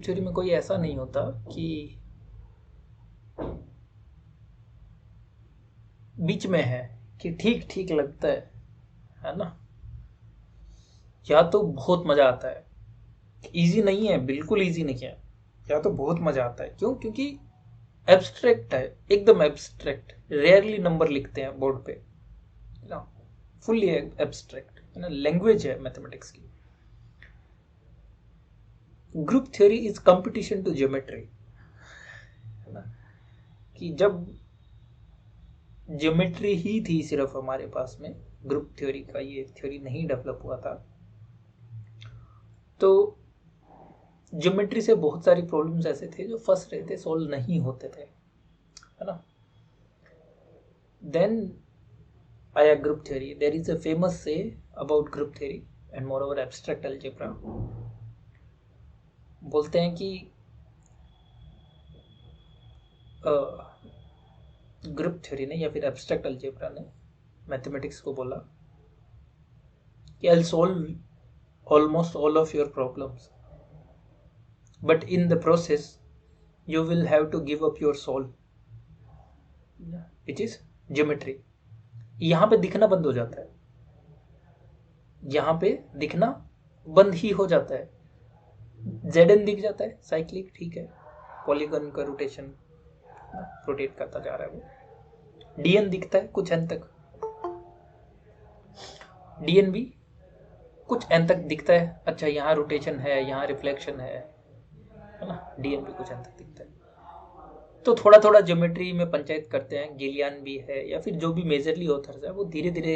Theory में कोई ऐसा नहीं होता कि बीच में है कि ठीक ठीक लगता है ना। या तो बहुत मजा आता है, इजी नहीं है, बिल्कुल इजी नहीं है, या तो बहुत मजा आता है। क्यों? क्योंकि एब्स्ट्रैक्ट है, एकदम एब्स्ट्रैक्ट। रेयरली नंबर लिखते हैं बोर्ड पे ना, फुल्ली एब्स्ट्रैक्ट है ना, लैंग्वेज है मैथमेटिक्स की। Group theory is competition to geometry, है ना। कि जब ज्योमेट्री ही थी सिर्फ हमारे पास में, ग्रुप थ्योरी का ये थ्योरी नहीं डेवलप हुआ था, तो ज्योमेट्री से बहुत सारी प्रॉब्लम्स ऐसे थे जो फंस रहे थे, सॉल्व नहीं होते थे, है ना। देन आया group theory. There is a famous say about group theory and moreover abstract algebra. बोलते हैं कि ग्रुप थ्योरी ने या फिर एब्स्ट्रैक्ट अलजेब्रा ने मैथमेटिक्स को बोला कि I will solve almost all of your problems, but in the process you will have to give up your soul, which is geometry। यहां पे दिखना बंद हो जाता है, यहां पे दिखना बंद ही हो जाता है। जेड दिख जाता है साइक्लिक, ठीक है, पॉलीगन का रोटेशन रोटेट करता जा रहा है वो। डीएन दिखता है कुछ एन तक, डीएन भी कुछ एन तक दिखता है। अच्छा, यहाँ रोटेशन है, यहाँ रिफ्लेक्शन है ना, डीएन भी कुछ एन तक दिखता है। तो थोड़ा थोड़ा ज्योमेट्री में पंचायत करते हैं, गिलियन भी है या फिर जो भी मेजरली ऑथर्स है, वो धीरे धीरे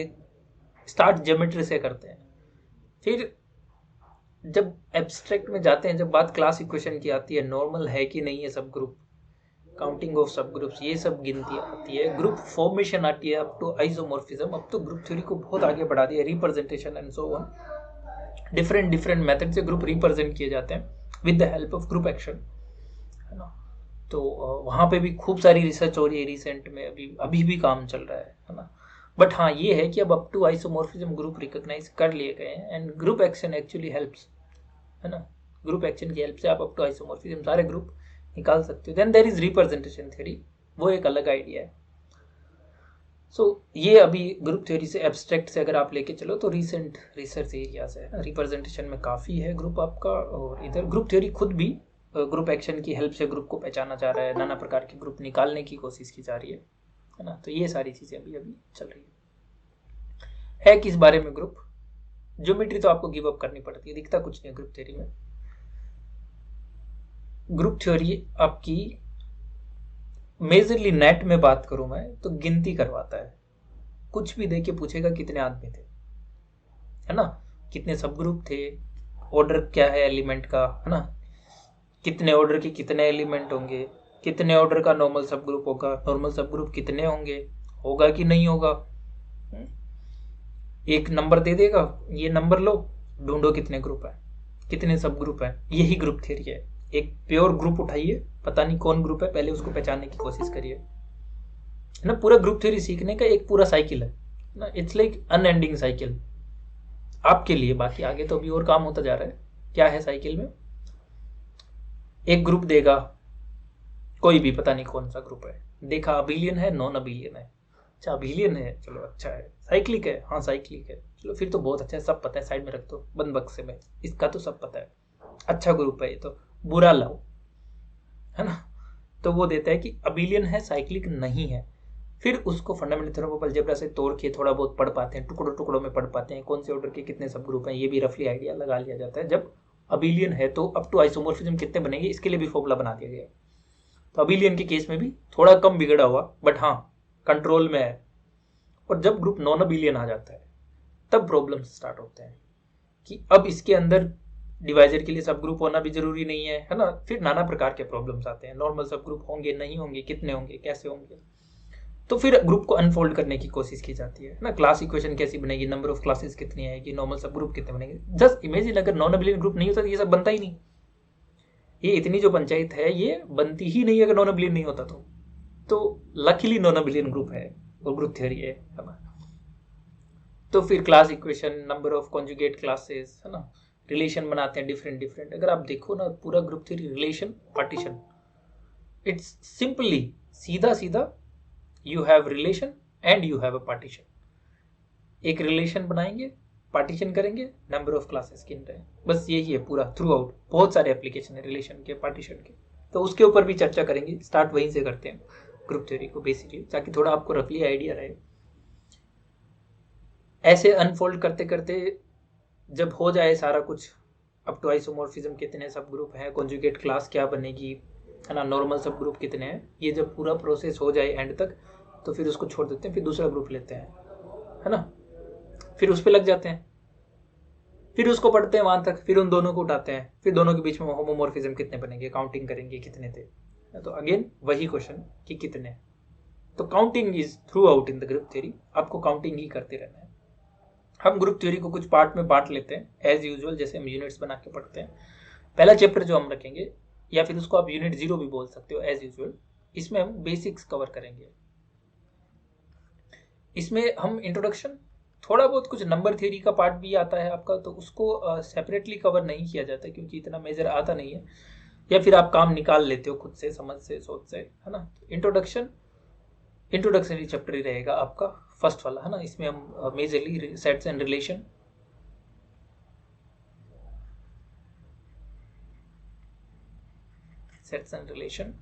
स्टार्ट ज्योमेट्री से करते हैं। फिर जब एब्स्ट्रैक्ट में जाते हैं, जब बात क्लास इक्वेशन की आती है, नॉर्मल है कि नहीं है सब ग्रुप, काउंटिंग ऑफ सब ग्रुप्स, ये सब गिनती आती है, ग्रुप फॉर्मेशन आती है, अप टू आइसोमॉर्फिज्म। अब तो ग्रुप थ्योरी को बहुत आगे बढ़ा दिया, representation and so on. Different different method से ग्रुप रिप्रेजेंट किए जाते हैं with the help of group action, है ना। तो वहाँ पे भी खूब सारी रिसर्च हो रही है रिसेंट में, अभी अभी भी काम चल रहा है ना। बट हाँ, ये है कि अब up to isomorphism group recognise कर लिए गए हैं and group action actually helps, है ना। ग्रुप एक्शन की हेल्प से आप अप टू आइसोमॉर्फिज्म सारे ग्रुप निकाल सकते हो। Then there is representation theory, वो एक अलग आइडिया है। सो ये अभी ग्रुप थ्योरी से एब्स्ट्रैक्ट से अगर आप लेके चलो तो रिसेंट रिसर्च एरियाज है, रिप्रेजेंटेशन में काफ़ी है ग्रुप आपका। और इधर ग्रुप थ्योरी खुद भी ग्रुप एक्शन की हेल्प से ग्रुप को पहचाना जा रहा है, नाना प्रकार के ग्रुप निकालने की कोशिश की जा रही है ना। तो ये सारी चीज़ें अभी अभी चल रही है किस बारे में ग्रुप। ज्योमेट्री तो आपको गिव अप करनी पड़ती है, दिखता कुछ नहीं ग्रुप थ्योरी में। ग्रुप थ्योरी आपकी मेजरली नेट में बात करूं मैं तो गिनती करवाता है, कुछ भी दे के पूछेगा कितने आदमी थे, है ना, कितने सब ग्रुप थे, ऑर्डर क्या है एलिमेंट का, है ना, कितने ऑर्डर के कितने एलिमेंट होंगे, कितने ऑर्डर का नॉर्मल सब ग्रुप होगा, नॉर्मल सब ग्रुप कितने होंगे, होगा कि नहीं होगा। एक नंबर दे देगा, ये नंबर लो, ढूंढो कितने ग्रुप है, कितने सब ग्रुप है। यही ग्रुप थ्योरी है। एक प्योर ग्रुप उठाइए, पता नहीं कौन ग्रुप है, पहले उसको पहचानने की कोशिश करिए, है ना। पूरा ग्रुप थ्योरी सीखने का एक पूरा साइकिल है ना, इट्स लाइक अनएंडिंग साइकिल आपके लिए। बाकी आगे तो अभी और काम होता जा रहा है। क्या है साइकिल में, एक ग्रुप देगा, कोई भी पता नहीं कौन सा ग्रुप है, देखा अबिलियन है, नॉन अबिलियन है, अच्छा अबिलियन है, चलो अच्छा है, साइक्लिक है, हाँ साइक्लिक है, चलो फिर तो बहुत अच्छा है, सब पता है, साइड में रख दो बंद बक्से में, इसका तो सब पता है, अच्छा ग्रुप है ये तो, बुरा लाओ, है ना। तो वो देता है कि अबिलियन है, साइक्लिक नहीं है। फिर उसको फंडामेंटल थ्योरम ऑफ अलजेब्रा से तोड़ के थोड़ा बहुत पढ़ पाते हैं, टुकड़ों टुकड़ों में पढ़ पाते हैं, कौन से ऑर्डर के कितने सब ग्रुप हैं, ये भी रफली आइडिया लगा लिया जाता है। जब अबिलियन है तो अप टू आइसोमॉर्फिज्म कितने बनेंगे, इसके लिए भी फॉर्मूला बना दिया गया। तो अबिलियन के केस में भी थोड़ा कम बिगड़ा हुआ, बट हाँ कंट्रोल में है। और जब ग्रुप नॉन अबिलियन आ जाता है तब प्रॉब्लम स्टार्ट होते हैं कि अब इसके अंदर डिवाइजर के लिए सब ग्रुप होना भी जरूरी नहीं है ना। फिर नाना प्रकार के प्रॉब्लम्स आते हैं, नॉर्मल सब ग्रुप होंगे नहीं होंगे, कितने होंगे, कैसे होंगे। तो फिर ग्रुप को अनफोल्ड करने की कोशिश की जाती है ना। क्लास इक्वेशन कैसी बनेगी, नंबर ऑफ क्लासेस कितनी आएगी, नॉर्मल सब ग्रुप कितने बनेंगे। जस्ट इमेजिन अगर नॉन अबिलियन ग्रुप नहीं होता तो ये सब बनता ही नहीं। ये इतनी जो पंचायत है ये बनती ही नहीं अगर नॉन अबिलियन नहीं होता तो लकीली नॉन अबिलियन ग्रुप है और ग्रुप थ्योरी है ना। तो फिर class equation, number of conjugate classes, है ना, रिलेशन बनाते हैं डिफरेंट डिफरेंट। अगर आप देखो ना पूरा group theory relation partition, it's simply सीधा सीधा you have relation and you have a partition. एक रिलेशन बनाएंगे, पार्टीशन करेंगे, नंबर ऑफ क्लासेस गिन रहे हैं, बस यही है पूरा थ्रू आउट। बहुत सारे एप्लीकेशन है रिलेशन के, पार्टीशन के, तो उसके ऊपर भी चर्चा करेंगे। स्टार्ट वहीं से करते हैं ग्रुप थ्योरी को बेसिकली, ताकि थोड़ा आपको रफली आइडिया रहे। ऐसे अनफोल्ड करते करते जब हो जाए सारा कुछ, अब टू आइसोमॉर्फिज्म कितने सब ग्रुप हैं, कॉन्जुगेट क्लास क्या बनेगी, है ना, नॉर्मल सब ग्रुप कितने हैं, ये जब पूरा प्रोसेस हो जाए एंड तक, तो फिर उसको छोड़ देते हैं, फिर दूसरा ग्रुप लेते हैं, है ना, फिर उस पर लग जाते हैं, फिर उसको पढ़ते हैं वहां तक, फिर उन दोनों को उठाते हैं, फिर दोनों के बीच में होमोमॉर्फिज्म कितने बनेंगे, काउंटिंग करेंगे कितने थे। तो अगेन वही क्वेश्चन कि कितने। तो counting is through out in the group theory, आपको काउंटिंग ही करते रहना है। हम ग्रुप थ्योरी को कुछ पार्ट में बांट लेते हैं एज यूजुअल, जैसे हम यूनिट्स बना के पढ़ते हैं। पहला चैप्टर जो हम रखेंगे, या फिर उसको आप यूनिट 0 भी बोल सकते हो एज यूजुअल, इसमें हम बेसिक्स कवर करेंगे। इसमें हम इंट्रोडक्शन, थोड़ा बहुत कुछ नंबर थ्योरी का पार्ट भी आता है आपका, तो उसको सेपरेटली कवर नहीं किया जाता क्योंकि इतना मेजर आता नहीं है, या फिर आप काम निकाल लेते हो खुद से, समझ से, सोच से, है ना। इंट्रोडक्शनरी चैप्टर ही रहेगा आपका फर्स्ट वाला, है ना। इसमें हम मेजरली सेट्स एंड रिलेशन,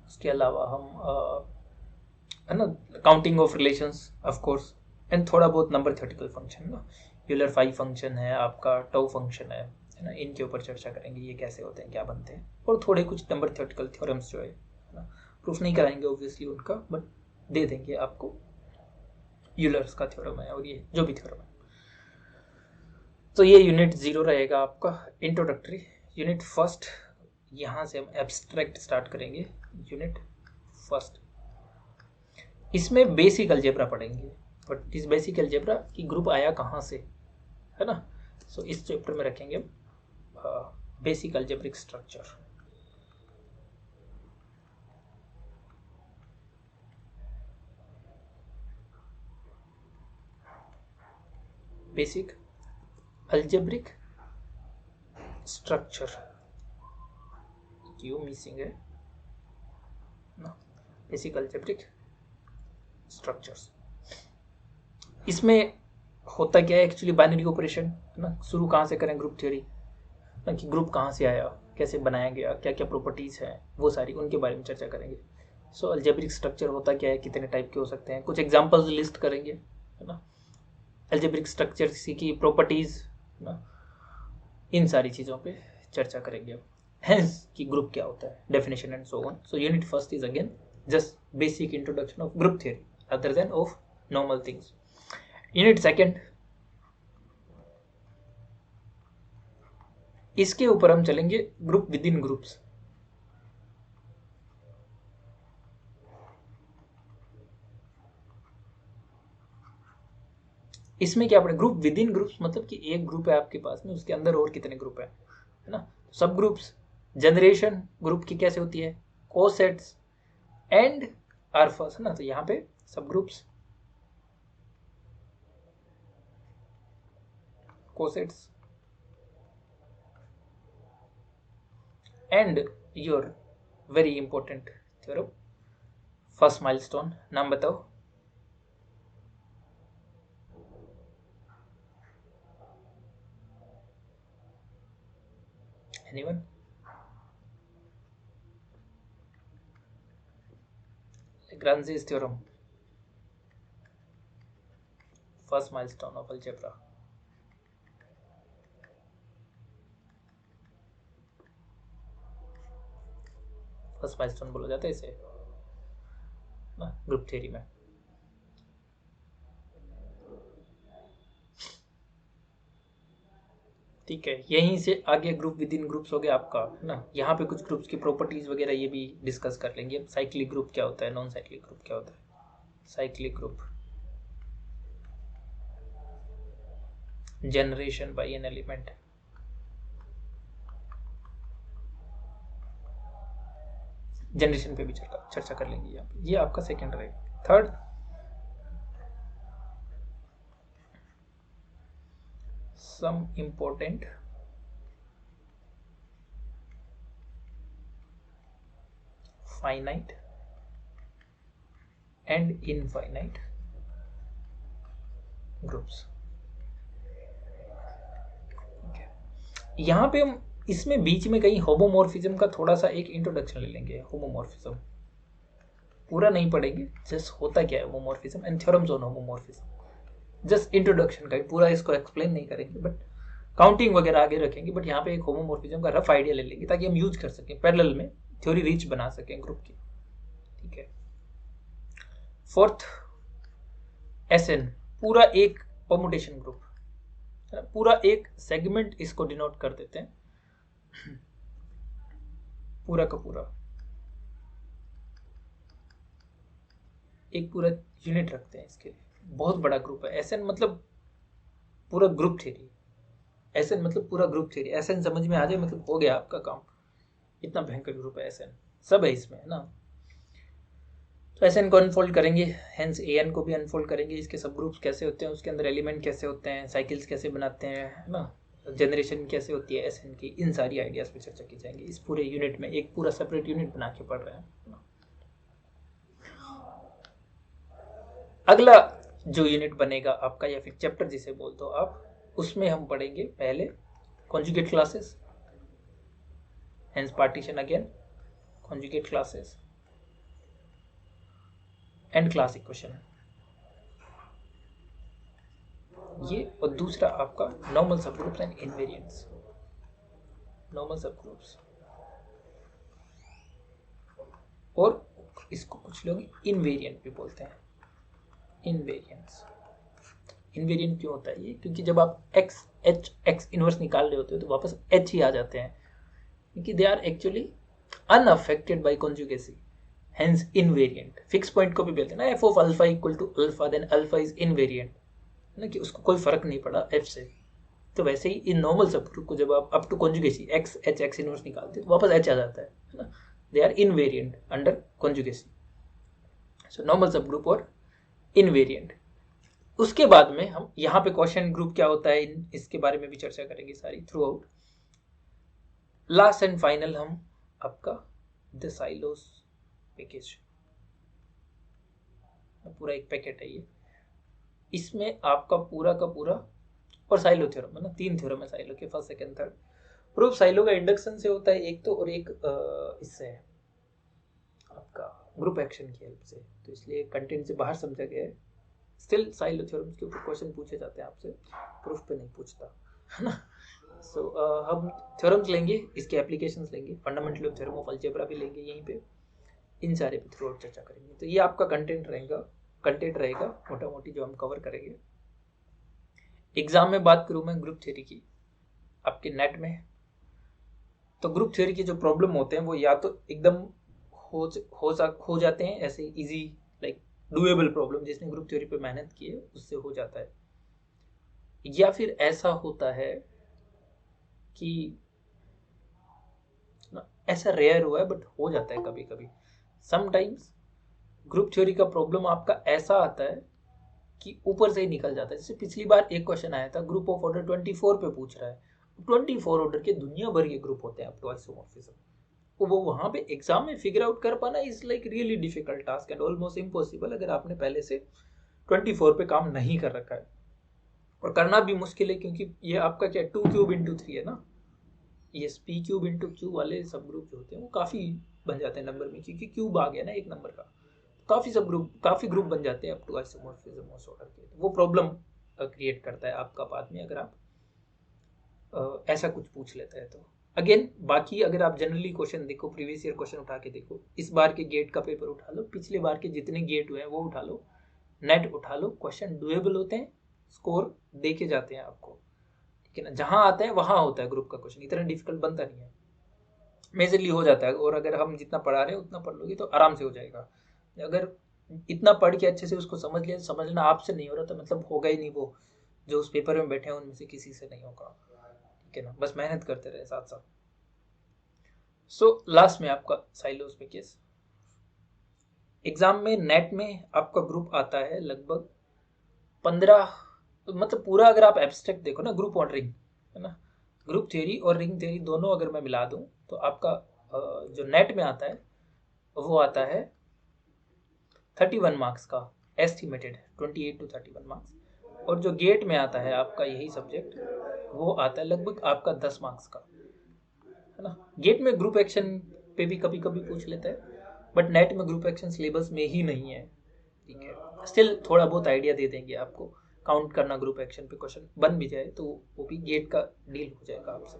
उसके अलावा हम है ना counting of relations of course, and थोड़ा बहुत नंबर थ्योरेटिकल फंक्शन ना, यूलर फाई फंक्शन है आपका, टाउ फंक्शन है ना, इनके ऊपर चर्चा करेंगे, ये कैसे होते हैं, क्या बनते हैं, और थोड़े कुछ नंबर थ्योरेटिकल थ्योरम्स जो है ना, प्रूफ नहीं कराएंगे ऑब्वियसली उनका, बट दे देंगे आपको, यूलर्स का थ्योरम है और ये जो भी थ्योरम है। तो ये यूनिट 0 रहेगा आपका इंट्रोडक्टरी। यूनिट फर्स्ट, यहाँ से हम एब्स्ट्रैक्ट स्टार्ट करेंगे। यूनिट फर्स्ट, इसमें बेसिक अलजेब्रा पढ़ेंगे, बट इस बेसिक अलजेब्रा की ग्रुप आया कहाँ से, है ना। सो इस चैप्टर में रखेंगे basic algebraic structure. Basic algebraic structure, क्यों मिसिंग है ना, बेसिक अलजेब्रिक स्ट्रक्चर्स। इसमें होता क्या है एक्चुअली, बाइनरी ऑपरेशन, है ना। शुरू कहाँ से करें ग्रुप थ्योरी ना, कि ग्रुप कहाँ से आया, कैसे बनाया गया, क्या क्या प्रॉपर्टीज हैं, वो सारी उनके बारे में चर्चा करेंगे। सो अलजेब्रिक स्ट्रक्चर होता क्या है, कितने टाइप के हो सकते हैं, कुछ एग्जांपल्स लिस्ट करेंगे, है ना। अलजेब्रिक स्ट्रक्चर की प्रॉपर्टीज ना, इन सारी चीज़ों पे चर्चा करेंगे। हेंस कि ग्रुप क्या होता है, definition and so on. So unit first is again just basic introduction of group theory other than of normal things. Unit second, इसके ऊपर हम चलेंगे ग्रुप विद इन ग्रुप्स। इसमें क्या पढ़े, ग्रुप विद इन ग्रुप्स, मतलब कि एक ग्रुप है आपके पास में, उसके अंदर और कितने ग्रुप है ना। सब ग्रुप्स, जनरेशन ग्रुप की कैसे होती है, कोसेट्स एंड आर्फस, है ना। तो यहाँ पे सब groups, cosets and your very important theorem, first milestone, नाम बताओ। Anyone? Lagrange's theorem, first milestone of algebra. First milestone बोला जाता है इसे ना ग्रुप थ्योरी में। ठीक है, यहीं से आगे ग्रुप विद इन ग्रुप्स हो गया आपका, है ना। यहाँ पे कुछ ग्रुप्स की प्रॉपर्टीज वगैरह ये भी डिस्कस कर लेंगे। साइक्लिक ग्रुप क्या होता है, नॉन साइक्लिक ग्रुप क्या होता है, cyclic group, generation by an element, generation पे भी चर्चा कर लेंगे यहाँ पे। ये आपका सेकंड रहेगा। Third, some important finite and infinite groups. यहाँ पे हम इसमें बीच में कहीं होमोमॉर्फिज्म का थोड़ा सा एक इंट्रोडक्शन ले लेंगे। होमोमॉर्फिज्म पूरा नहीं पढ़ेंगे, जस्ट होता क्या है homomorphism and theorems on homomorphism, just introduction का, पूरा इसको एक्सप्लेन नहीं करेंगे, बट काउंटिंग वगैरह आगे रखेंगे। बट यहाँ पे एक होमोमॉर्फिज्म का रफ आइडिया ले लेंगे ताकि हम यूज कर सकें, पैरेलल में थ्योरी रिच बना सकें ग्रुप की। ठीक है। फोर्थ, एसएन, पूरा एक परमुटेशन ग्रुप, पूरा एक सेगमेंट इसको डिनोट कर देते हैं, पूरा का पूरा एक पूरा यूनिट रखते हैं इसके लिए। बहुत बड़ा ग्रुप है एसएन, मतलब पूरा ग्रुप थ्योरी। एसएन मतलब पूरा ग्रुप थ्योरी। एसएन समझ में आ जाए मतलब हो गया आपका काम, इतना भयंकर ग्रुप है एसएन, सब है इसमें, है ना। तो एसएन को अनफोल्ड करेंगे, हेंस एएन को भी अनफोल्ड करेंगे। इसके सब ग्रुप्स कैसे होते हैं, उसके अंदर एलिमेंट कैसे होते हैं, साइकिल्स कैसे बनाते हैं, है ना, जनरेशन कैसे होती है एसएन की, इन सारी आइडियाज पे चर्चा की जाएंगी इस पूरे यूनिट में। एक पूरा सेपरेट यूनिट बना के पढ़ रहे हैं। अगला जो यूनिट बनेगा आपका, या फिर चैप्टर जिसे बोल दो आप, उसमें हम पढ़ेंगे पहले conjugate classes, hence partition again, conjugate classes and class equation, ये। और दूसरा आपका नॉर्मल सबग्रुप्स एंड इनवेरिएंट्स। नॉर्मल सबग्रुप्स, और इसको कुछ लोग इनवेरिएंट भी बोलते हैं, इनवेरिएंट्स। इनवेरिएंट क्यों होता है ये, क्योंकि जब आप एक्स एच एक्स इनवर्स निकाल रहे होते हो तो वापस एच ही आ जाते हैं, क्योंकि they are actually unaffected by conjugacy, hence invariant. Fix point को भी बोलते हैं ना, F of alpha equal to alpha, then alpha is invariant, है ना, कि उसको कोई फर्क नहीं पड़ा एफ से। तो वैसे ही इन नॉर्मल सबग्रुप को जब आप up to conjugacy X H X inverse निकालते हैं तो वापस एच आ जाता है ना। They are invariant under conjugacy. So normal subgroup और इनवेरिएंट। उसके बाद में हम यहाँ पे क्वेश्चन ग्रुप क्या होता है, इसके बारे में भी चर्चा करेंगे सारी through out. Last and final हम आपका द साइलोस पैकेज, पूरा एक पैकेट है ये। इसमें आपका पूरा का पूरा, और साइलो थ्योरम है ना, 3 थ्योरम है साइलो के, first second third. Proof silo का इंडक्शन से होता है एक तो, और एक इससे आपका ग्रुप एक्शन की हेल्प से, तो इसलिए कंटेंट से बाहर समझा गया है। स्टिल साइलो थ्योरम्स के ऊपर क्वेश्चन पूछे जाते हैं आपसे, प्रूफ पे नहीं पूछता, है ना। सो हम थ्योरम्स लेंगे, इसके एप्लीकेशंस लेंगे, fundamental of theorem of algebra भी लेंगे यहीं पे, इन सारे पे थ्रू आउट चर्चा करेंगे। तो ये आपका कंटेंट रहेगा मोटा मोटी जो हम कवर करेंगे। एग्जाम में बात करूँ मैं ग्रुप थ्योरी की, आपके नेट में, तो ग्रुप थ्योरी के जो प्रॉब्लम होते हैं वो या तो एकदम हो जाते हैं ऐसे इजी, लाइक डुएबल प्रॉब्लम, जिसने ग्रुप थ्योरी पे मेहनत की है उससे हो जाता है, या फिर ऐसा होता है कि ऐसा रेयर हुआ है बट हो जाता है कभी कभी। समटाइम्स ग्रुप थ्योरी का प्रॉब्लम आपका ऐसा आता है कि ऊपर से ही निकल जाता है। जैसे पिछली बार एक क्वेश्चन आया था, ग्रुप ऑफ ऑर्डर 24 पे पूछ रहा है। 24 ऑर्डर के दुनिया भर के ग्रुप होते हैं अप टू आइसोमॉर्फिज्म, वो वहां पे एग्जाम में फिगर आउट कर पाना is like really difficult task and almost impossible अगर आपने पहले से 24 पे काम नहीं कर रखा है। और करना भी मुश्किल है, क्योंकि ये आपका क्या 2 क्यूब इंटू 3 है ना, ये पी क्यूब इंटू क्यू वाले सब ग्रुप जो होते हैं वो काफ़ी बन जाते हैं नंबर में, क्योंकि क्यूब आ गया ना एक नंबर का, काफ़ी ग्रुप बन जाते हैं अप टू आइसोमॉर्फिज्म ऑर्डर के। वो प्रॉब्लम क्रिएट करता है आपका बाद में, अगर आप ऐसा कुछ पूछ लेता है तो। अगेन बाकी अगर आप जनरली क्वेश्चन देखो, प्रीवियस ईयर क्वेश्चन उठा के देखो, इस बार के गेट का पेपर उठा लो, पिछले बार के जितने गेट हुए हैं वो उठा लो, नेट उठा लो, क्वेश्चन डुएबल होते हैं, स्कोर देके जाते हैं आपको, ठीक है ना। जहां आता है वहां होता है ग्रुप का क्वेश्चन, इतना डिफिकल्ट बनता नहीं है, मेजरली हो जाता है। और अगर हम जितना पढ़ा रहे हैं उतना पढ़ लोगे तो आराम से हो जाएगा। अगर इतना पढ़ के अच्छे से उसको समझ लिया, समझना आपसे नहीं हो रहा तो मतलब होगा ही नहीं, वो जो उस पेपर में बैठे हैं उनमें से किसी से नहीं होगा, ठीक है ना। बस मेहनत करते रहे साथ साथ। सो लास्ट में आपका साइलोस पे केस, एग्जाम में नेट में आपका ग्रुप आता है लगभग 15, मतलब पूरा अगर आप एब्स्ट्रैक्ट देखो ना, ग्रुप और रिंग, है ना, ग्रुप थ्योरी और रिंग थ्योरी दोनों अगर मैं मिला दूं तो आपका जो नेट में आता है वो आता है 31 मार्क्स का, एस्टिमेटेड 28 to 31 मार्क्स। और जो गेट में आता है आपका यही सब्जेक्ट, वो आता है लगभग आपका 10 मार्क्स का, है ना। गेट में ग्रुप एक्शन पे भी कभी कभी पूछ लेता है, बट नेट में ग्रुप एक्शन सिलेबस में ही नहीं है, ठीक है। स्टिल थोड़ा बहुत आइडिया दे देंगे आपको, काउंट करना ग्रुप एक्शन पे क्वेश्चन बन भी जाए तो वो भी गेट का डील हो जाएगा आपसे।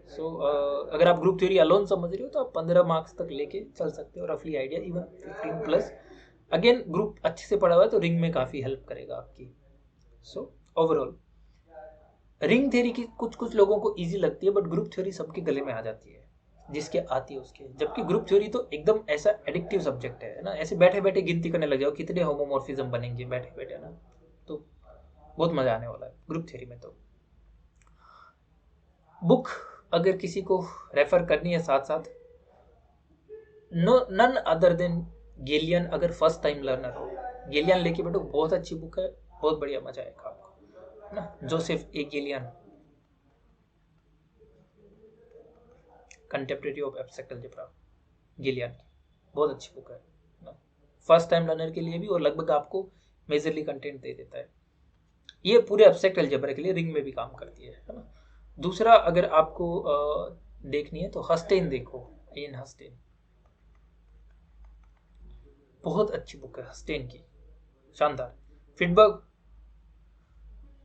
सो अगर आप ग्रुप थ्योरी अलोन समझ रहे हो तो आप 15 मार्क्स तक लेके चल सकते हो, रफली idea, even 15 plus. Again group अच्छे से पढ़ा हुआ है तो रिंग में काफ़ी हेल्प करेगा आपकी। सो ओवरऑल रिंग थ्योरी की कुछ कुछ लोगों को इजी लगती है, बट ग्रुप थ्योरी सबके गले में आ जाती है जिसके आती है उसके। जबकि ग्रुप थ्योरी तो एकदम ऐसा एडिक्टिव सब्जेक्ट है ना, ऐसे बैठे बैठे गिनती करने लग जाओ कितने होमोमॉर्फिज्म बनेंगे बैठे बैठे ना, तो बहुत मजा आने वाला है ग्रुप थ्योरी में। तो बुक अगर किसी को रेफर करनी है साथ साथ, नो नन अदर देन गेलियन। अगर फर्स्ट टाइम लर्नर हो, गेलियन लेके बैठो, बहुत अच्छी बुक है, बहुत बढ़िया मजा आएगा आपको, है ना। Joseph A Gallian, contemporary of abstract algebra, Gallian की बहुत अच्छी बुक है ना, फर्स्ट टाइम लर्नर के लिए भी, और लगभग आपको मेजरली कंटेंट दे देता है। ये पूरे एब्स्ट्रैक्ट अलजेब्रा के लिए रिंग में भी काम करती है ना। दूसरा अगर आपको देखनी है तो हस्टेन देखो, इन हस्टेन बहुत अच्छी बुक है हस्टेन की, शानदार। फिडबर्ग,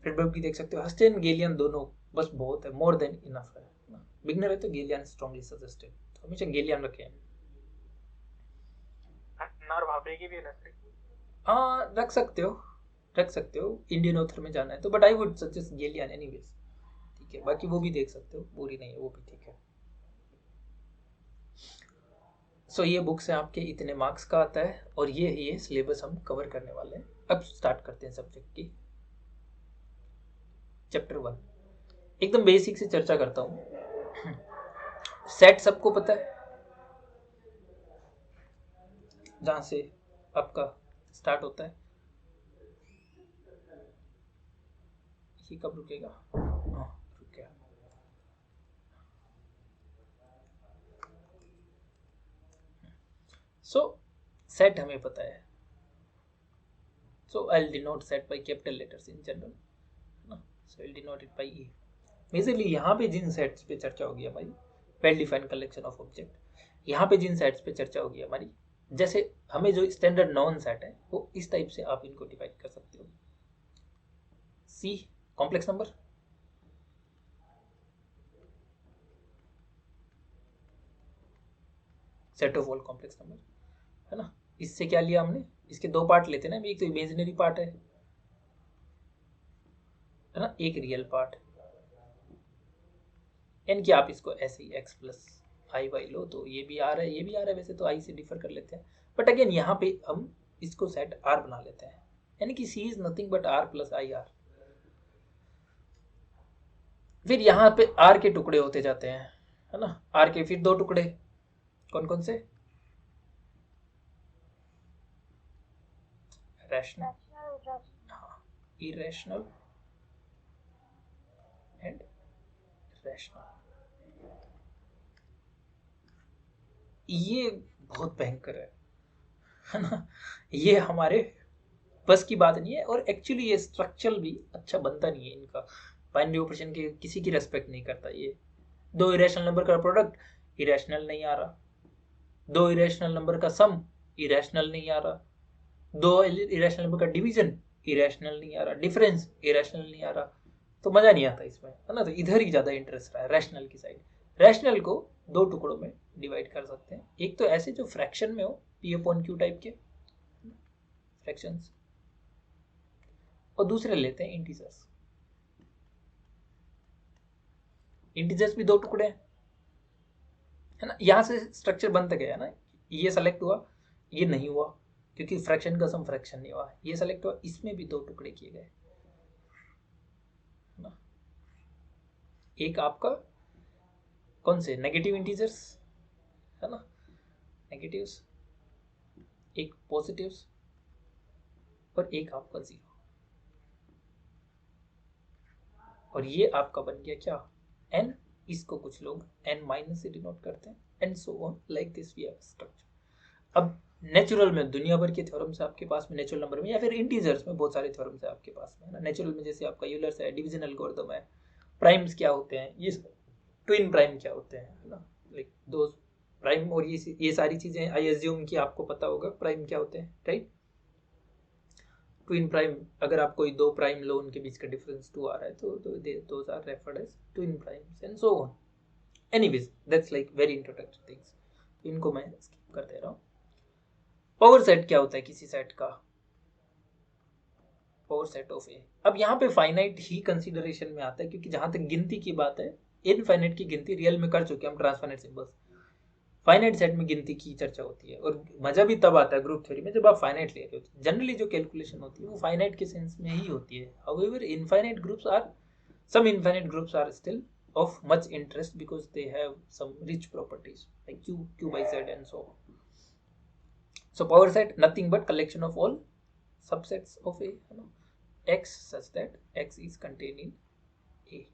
फिडबर्ग भी देख सकते हो, हस्टेन गेलियन दोनों बस बहुत है, मोर देन इनफ है ना। बिगनर है तो गेलियन स्ट्रांगली सजेस्टेड, तो हमेशा गेलियन रखें। नार भाभरे की भी है ना? हाँ रख सकते हो, रख सकते हो, इंडियन ऑथर में जाना है तो, but I would suggest Gallian anyways, ठीक है। बाकी वो भी देख सकते हो, बुरी नहीं है, वो भी ठीक है। सो ये बुक्स हैं आपके, इतने मार्क्स का आता है, और ये सिलेबस हम कवर करने वाले हैं। अब स्टार्ट करते हैं सब्जेक्ट की। चैप्टर 1 एकदम बेसिक से चर्चा करता हूँ। सेट सबको पता है, जहाँ से आपका स्टार्ट होता है। ये कब रुकेगा? हाँ रुक गया। सो सेट हमें पता है, so I'll denote set by capital letters in general, ना, so I'll denote it by E। Majorly यहाँ पे जिन सेट्स पे चर्चा होगी हमारी, well defined collection of object, यहाँ पे जिन सेट्स पे चर्चा होगी हमारी, जैसे हमें जो स्टैंडर्ड नॉन सेट है वो इस टाइप से आप इनको डिवाइड कर सकते हो। C complex number, set of all complex number, है ना। इससे क्या लिया हमने, इसके दो पार्ट लेते हैं ना, एक तो इमेजिनरी पार्ट है ना, एक रियल पार्ट। यानी कि आप इसको ऐसे ही एक्स प्लस आई वाई लो तो ये भी आ रहा है, ये भी आ रहा है, वैसे तो आई से डिफर कर लेते हैं, बट अगेन यहाँ पे हम इसको सेट आर बना लेते हैं, यानी कि C is nothing but R plus I R. फिर यहाँ पे आर के टुकड़े होते जाते हैं, है ना। आर के फिर दो टुकड़े, कौन कौन से? रैशनल, हाँ, इरेशनल एंड रैशनल। ये बहुत भयंकर है ना। ये हमारे बस की बात नहीं है, और एक्चुअली ये स्ट्रक्चर भी अच्छा बनता नहीं है इनका, बाइनरी ऑपरेशन के किसी की रेस्पेक्ट नहीं करता ये। दो इरेशनल नंबर का प्रोडक्ट इरेशनल नहीं आ रहा, दो इरेशनल नंबर का सम इरेशनल नहीं आ रहा, दो इरेशनल नंबर का डिवीजन इरेशनल नहीं आ रहा, डिफरेंस इरेशनल नहीं आ रहा, तो मजा नहीं आता इसमें, है ना। तो इधर ही ज्यादा इंटरेस्ट रहा है, रैशनल की साइड। रैशनल को दो टुकड़ों में डिवाइड कर सकते हैं, एक तो ऐसे जो फ्रैक्शन में हो, पी अपॉन क्यू टाइप के फ्रैक्शंस, और दूसरे लेते हैं इंटीजर्स। इंटीजर्स भी दो टुकड़े हैं, है ना। यहां से स्ट्रक्चर बनता गया ना, ये सेलेक्ट हुआ, ये नहीं हुआ क्योंकि फ्रैक्शन का सम फ्रैक्शन नहीं हुआ, ये सेलेक्ट हुआ, इसमें भी दो टुकड़े किए गए, है ना। एक आपका कौन से नेगेटिव इंटीजर्स, है ना, नेगेटिव्स, एक पॉजिटिव्स, और एक आपका जीरो, और ये आपका बन गया क्या, एन। इसको कुछ लोग एन माइनस से डिनोट करते हैं, and so on, like this we have structure. अब नेचुरल में दुनिया भर के थ्योरम्स है आपके पास में, नेचुरल नंबर में या फिर इंटीजर्स में बहुत सारे थ्योरम्स है आपके पास में, है ना। नेचुरल में जैसे आपका यूलर्स है, डिवीजन एल्गोरिथम है, प्राइम्स क्या होते हैं, ये ट्विन प्राइम क्या होते हैं, है ना। लाइक दो प्राइम और ये सारी चीजें आई एज्यूम कि आपको पता होगा प्राइम क्या होते हैं, राइट। ट्विन प्राइम, अगर आप कोई दो प्राइम लो उनके बीच का डिफरेंस 2 आ रहा है तो those are referred as twin primes and so on. Anyways that's like very introductory things, इनको मैं स्किप कर दे रहा हूँ। पावर सेट क्या होता है किसी सेट का, पावर सेट ऑफ ए। अब यहाँ पे फाइनाइट ही कंसीडरेशन में आता है, क्योंकि जहां तक गिनती की बात है इनफाइनाइट की गिनती रियल में कर चुके हैं हम ट्रांसफाइनाइट सिंबल्स, फाइनाइट सेट में गिनती की चर्चा होती है। और मजा भी तब आता है ग्रुप थ्योरी में जब आप फाइनाइट ले रहे हो। जनरली जो कैलकुलेशन होती है वो फाइनाइट के सेंस में ही होती है। However infinite groups are, some infinite groups are still of much interest because they have some rich properties like q by z and so on. So power set nothing but collection of all subsets of a, you know, x such that x is contained in a.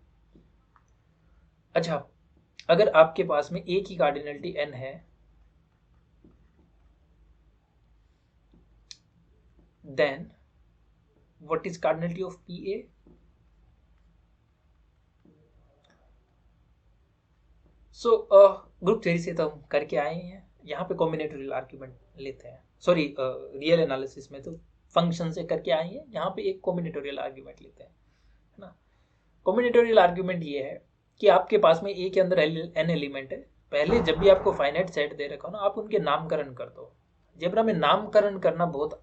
अच्छा, अगर आपके पास में a की cardinality n है, then what is cardinality of pa? So group theory से तो हम करके आए हैं। यहाँ पे कॉम्बिनेटोरियल आर्ग्यूमेंट लेते हैं, सॉरी रियल एनालिसिस में तो फंक्शन से करके आए हैं, यहाँ पे एक कॉम्बिनेटोरियल आर्ग्यूमेंट लेते हैं, है ना। कॉम्बिनेटोरियल आर्ग्यूमेंट ये है कि आपके पास में ए के अंदर एन एलिमेंट है। पहले जब भी आपको फाइनाइट सेट दे रखा हो ना, आप उनके नामकरण कर दो। जेब्रा में नामकरण करना बहुत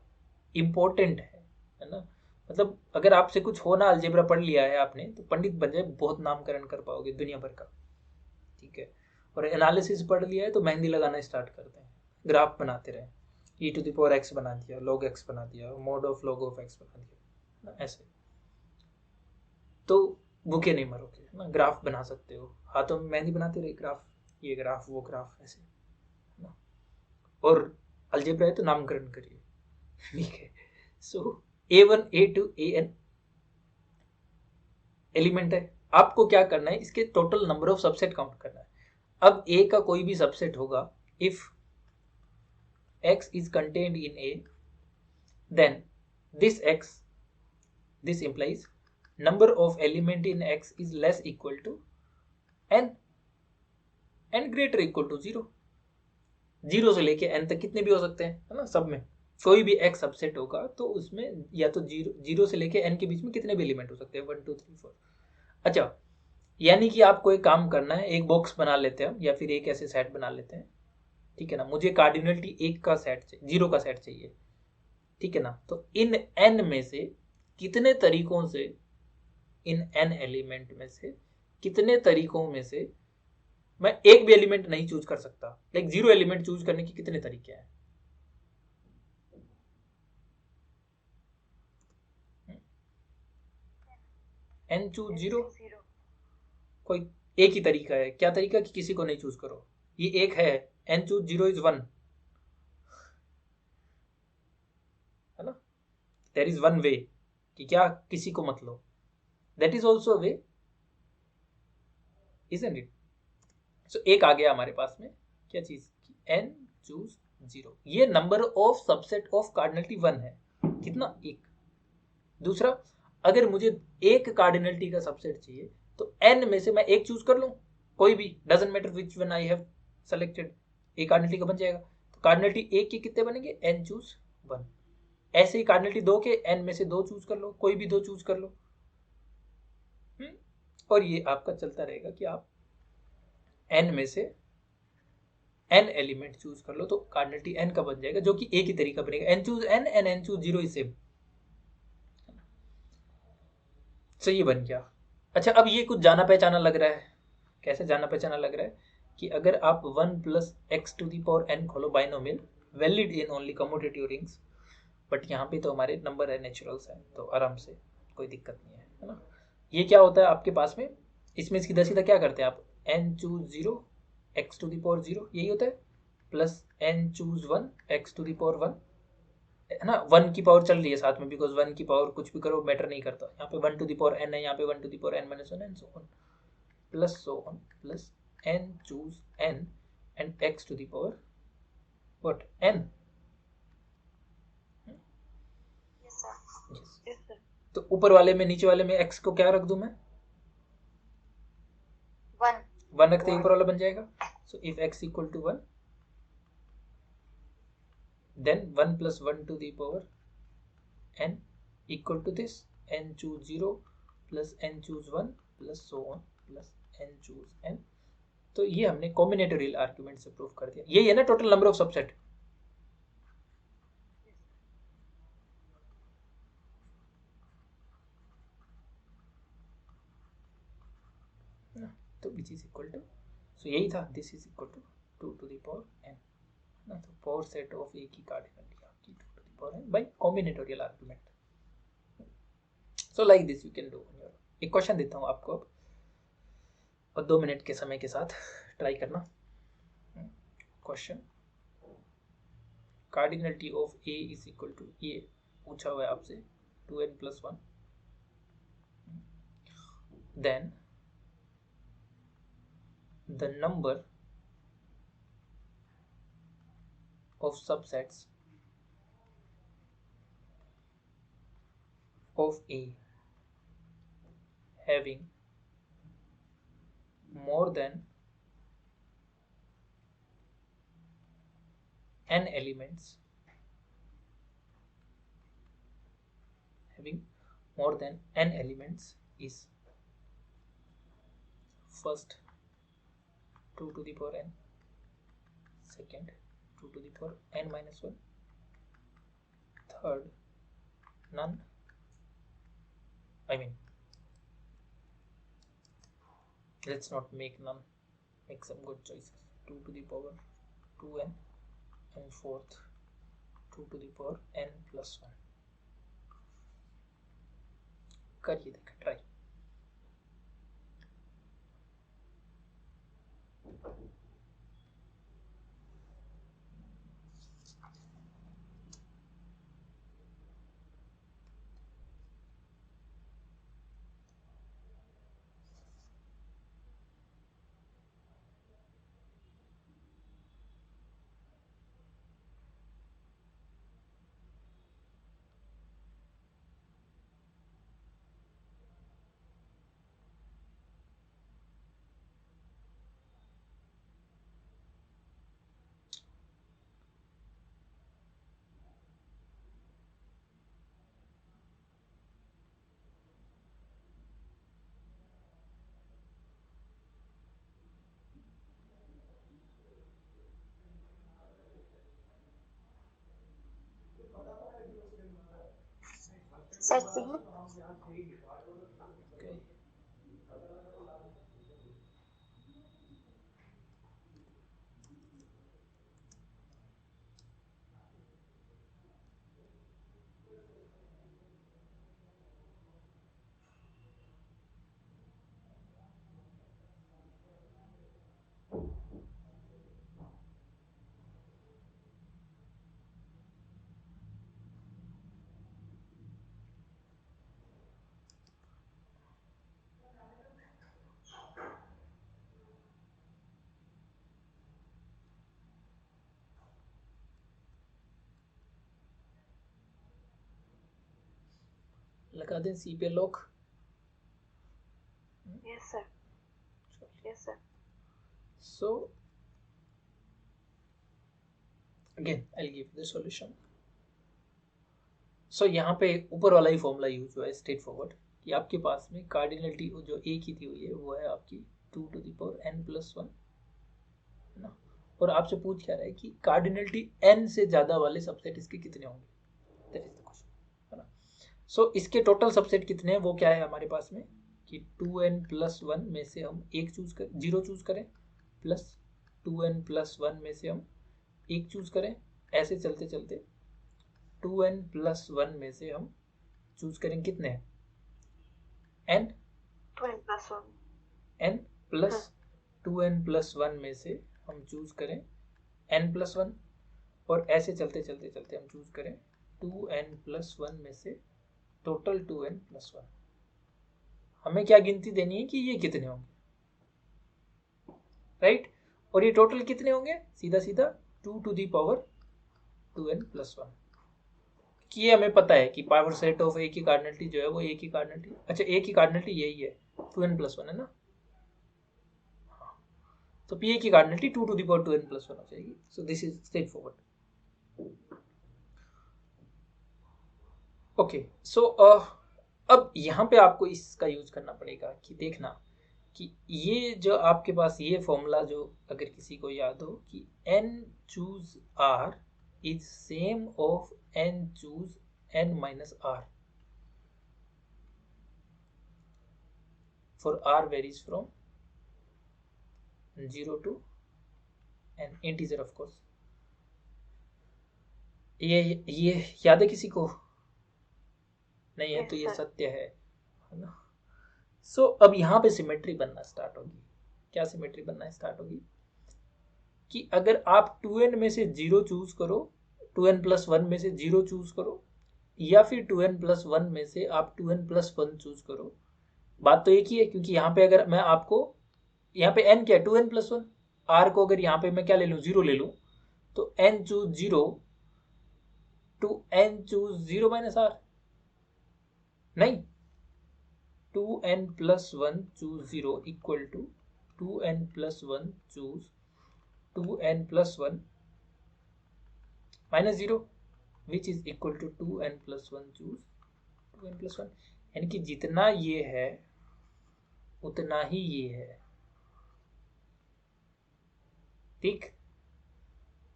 इंपॉर्टेंट है ना। मतलब अगर आपसे कुछ हो ना, अलजेब्रा पढ़ लिया है आपने तो पंडित बन जाए, बहुत नामकरण कर पाओगे दुनिया भर का, ठीक है। और एनालिसिस पढ़ लिया है तो मेहंदी लगाना स्टार्ट करते हैं, ग्राफ बनाते रहे, ई टू द पावर एक्स बना दिया, लॉग एक्स बना दिया, mode of log of x बना दिया ना, ऐसे तो भूखे नहीं मरोगे, है ना। ग्राफ बना सकते हो, हाथों में मेहंदी बनाते रहे, ग्राफ, ये ग्राफ वो ग्राफ, ऐसे ना। और अलजेब्रा है तो नामकरण करिए, ठीक है। सो A1 A2 AN एलिमेंट है, आपको क्या करना है, इसके total number of subset count करना है। अब ए का कोई भी सबसेट होगा, if x is contained in a, then this implies number of element in x is less equal to n and greater equal to 0। 0 से लेके n तक कितने भी हो सकते हैं, है ना। सब में कोई भी x सबसेट होगा तो उसमें या तो 0 से लेके n के बीच में कितने भी एलिमेंट हो सकते हैं, 1 2 3 4। अच्छा, यानी कि आपको एक काम करना है, एक बॉक्स बना लेते हैं या फिर एक ऐसे सेट बना लेते हैं, ठीक है ना। मुझे कार्डिनलिटी 1 का सेट चाहिए, 0 का सेट चाहिए, ठीक है ना। तो इन n में से कितने तरीकों से, इन n एलिमेंट में से कितने तरीकों में से मैं एक भी एलिमेंट नहीं चूज कर सकता। लाइक 0 एलिमेंट चूज करने के कितने तरीके हैं, n चूज 0 कोई एक ही तरीका है। क्या तरीका कि किसी को नहीं चूज करो, ये एक है, n चूज 0 इज 1, है ना। देयर इज वन वे कि क्या किसी को मत लो, that is also way, isn't it. So एक आ गया हमारे पास में, क्या चीज, n चूज 0, ये number of subset of cardinality 1 है, कितना, एक। दूसरा, अगर मुझे एक कार्डिनलिटी का सबसेट चाहिए तो n में से मैं एक चूज कर लूं, कोई भी, doesn't matter which one I have selected, एक कार्डिनलिटी का बन जाएगा। तो कार्डिनलिटी एक के कितने बनेंगे, n चूज 1। ऐसे ही कार्डिनलिटी 2 के n में से 2 चूज कर लो, कोई भी 2 चूज कर लो। और ये आपका चलता रहेगा कि आप n में से n एलिमेंट चूज कर लो तो कार्डिनलिटी n का बन जाएगा, जो कि एक ही तरीका बनेगा, n choose n and n choose 0 is same. तो ये बन गया। अच्छा, अब ये कुछ जाना पहचाना लग रहा है। कैसे जाना पहचाना लग रहा है कि अगर आप 1 plus x to the power n खोलो binomial, valid in only commutative rings, but यहाँ पे तो हमारे नंबर है, नेचुरल्स है, तो आराम से कोई दिक्कत नहीं है ना। ये क्या होता है आपके पास में, इसमें सीधा सीधा क्या करते हैं आप, n choose 0 x to the power 0 यही होता है, plus n choose 1 x to the power 1, है ना। 1 की पावर चल रही है साथ में, बिकॉज 1 की पावर कुछ भी करो मैटर नहीं करता। यहाँ पे 1 टू दी पावर n है, यहाँ पे 1 to the power n minus 1 and so on, plus so on, plus n choose n and x to the power what n? Yes, sir. Yes. Yes, sir. तो ऊपर वाले में नीचे वाले में x को क्या रख दूं मैं? 1. 1 रखते ही ऊपर वाला बन जाएगा. So if x equal to 1, then 1 plus 1 to the power n equal to this. n choose 0 plus n choose 1 plus so on plus n choose n. तो ये हमने कॉम्बिनेटोरियल आर्ग्यूमेंट से प्रूव कर दिया. यही है ना टोटल नंबर ऑफ सबसेट. तो which is equal to, so यही था, this is equal to 2 to the power n ना. तो पावर सेट ऑफ ए की कार्डिनलिटी आपकी 2 to the power n by combinatorial argument. So like this you can do on your. एक question देता हूँ आपको अब, और 2 मिनट के समय के साथ ट्राई करना. Question, cardinality of A is equal to, ये पूछा हुआ है आपसे 2n plus 1. Then the number of subsets of A having more than n elements, is first 2 to the power n, second 2 to the power n minus 1, third none. I mean, let's not make none, make some good choices. 2 to the power 2n, and fourth 2 to the power n plus 1. करिए देखा try. Sir, C. Okay. लगा दें सी पे lock. Yes, sir. Yes, sir. So again I'll give the solution. So यहाँ पे ऊपर वाला ही formula use हुआ है, स्ट्रेट फॉरवर्ड, कि आपके पास में कार्डिनलिटी जो ए की दी हुई है वो है आपकी 2 to the power n plus 1 है ना. और आपसे पूछ क्या रहा है कि कार्डिनलिटी n से ज्यादा वाले सबसेट इसके कितने होंगे. दैट इज द क्वेश्चन, है ना. सो इसके टोटल सबसेट कितने हैं वो क्या है हमारे पास में, कि 2n plus 1 में से हम एक चूज कर 0 चूज करें, प्लस 2n plus 1 में से हम एक चूज करें. ऐसे चलते चलते 2n plus 1 में से हम चूज करें कितने हैं, n 2n plus 1. n plus 2n plus 1 में से हम चूज करें n plus 1, और ऐसे चलते चलते चलते हम चूज करें 2n plus 1 में से टोटल 2n plus 1. हमें क्या गिनती देनी है कि ये कितने होंगे, राइट. और ये टोटल कितने होंगे, सीधा सीधा 2 to the power 2n+1 कि ये हमें पता है कि पावर सेट ऑफ ए की कार्डिनलिटी जो है वो ए की कार्डिनलिटी, अच्छा ए की कार्डिनलिटी यही है 2n+1 है ना, तो पी ए की कार्डिनलिटी 2^2n+1 हो जाएगी. So this is straightforward. Okay, so अब यहाँ पे आपको इसका यूज करना पड़ेगा कि देखना कि ये जो आपके पास ये फॉर्मूला जो अगर किसी को याद हो कि n choose r is same of n choose n-r for r varies from 0 to n integer of course. ये याद है किसी को? नहीं है तो ये सत्य है ना. सो अब यहाँ पे सिमेट्री बनना स्टार्ट होगी. क्या सिमेट्री बनना स्टार्ट होगी कि अगर आप 2n में से 0 चूज करो, 2n+1 में से 0 चूज करो, या फिर 2n+1 में से आप 2n+1 चूज करो, बात तो एक ही है. क्योंकि यहाँ पे अगर मैं आपको यहाँ पे n क्या है 2n+1, r को अगर यहाँ पे मैं क्या ले लूँ 0 ले लूँ, तो n choose 0 to n choose 0-r नहीं, 2n+1 choose 0 equal to 2n+1 choose 2n+1 minus 0 which is equal to 2n+1 choose 2n+1. यानी कि जितना ये है उतना ही ये है. ठीक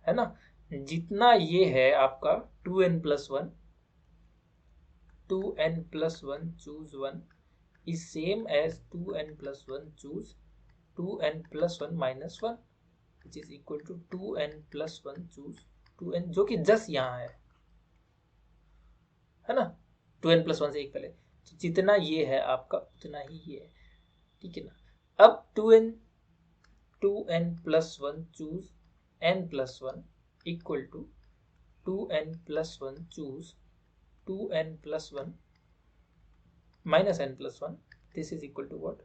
है ना, जितना ये है आपका 2n+1 2n+1 choose 1 is same as 2n+1 choose 2n+1 minus 1 which is equal to 2n+1 choose 2n, जो कि जस्ट यहाँ है ना, 2n+1 से एक पहले. तो जितना ये है आपका उतना ही ये है. ठीक है ना. अब 2n+1 choose n+1 equal to 2n+1 choose 2n+1 minus n+1. This is equal to what?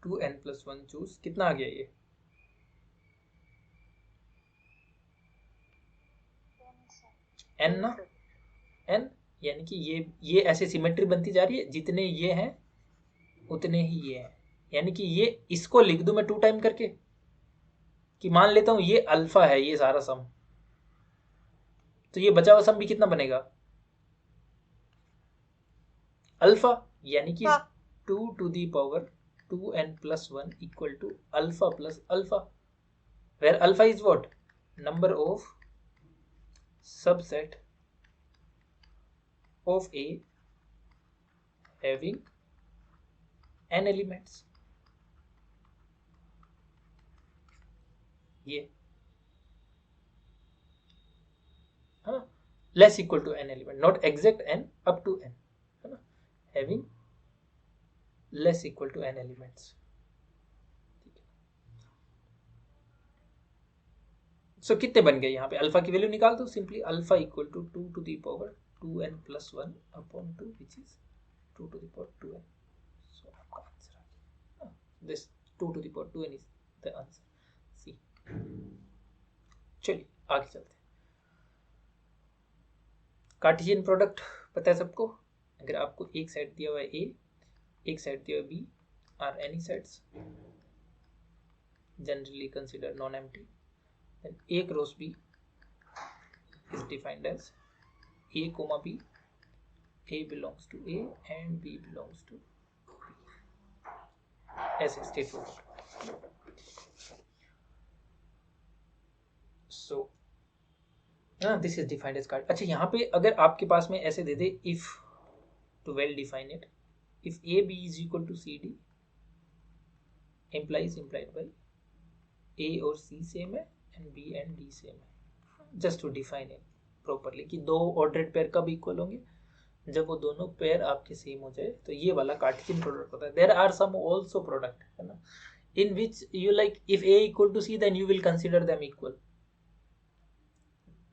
2n+1 choose कितना आ गया ये? n ना, n यानी कि ये ऐसे सिमेट्री बनती जा रही है. जितने ये हैं उतने ही ये हैं. यानी कि ये इसको लिख दूं मैं 2 टाइम करके कि मान लेता हूं ये अल्फा है ये सारा सम, तो ये बचा हुआ सम भी कितना बनेगा अल्फा. यानी कि 2 to the power 2n+1 equal to alpha plus alpha, where alpha is what? Number of subset of A having n elements. ये है ना, less equal to n element, not exact n, up to n है ना, having less equal to n elements. So कितने बन गए यहाँ पे? अल्फा की वैल्यू निकाल दो simply. Alpha equal to 2 to the power 2n+1 upon 2 which is 2 to the power 2n. सो आपका आंसर आ गया. This 2 to the power 2n is the answer. सी. चलिए आगे चलते हैं. कार्टेशियन प्रोडक्ट पता है सबको. अगर आपको एक साइड दिया हुआ है a, एक साइड दिया हुआ b, or any sides generally consider non empty, then a cross b is defined as a comma b, a belongs to a and b belongs to b. ऐसे straightforward. So this is defined as card. अच्छा यहाँ पे अगर आपके पास में ऐसे दे दे, if to well define it, if A B is equal to C D implies implied by a और c सेम है and b and d same है. Just to define it properly कि दो ऑर्डर्ड पेयर कब equal होंगे, जब वो दोनों पेयर आपके सेम हो जाए, तो ये वाला कार्टेशियन प्रोडक्ट होता है. There are some also product है ना, in which you like if a equal to c then you will consider them equal.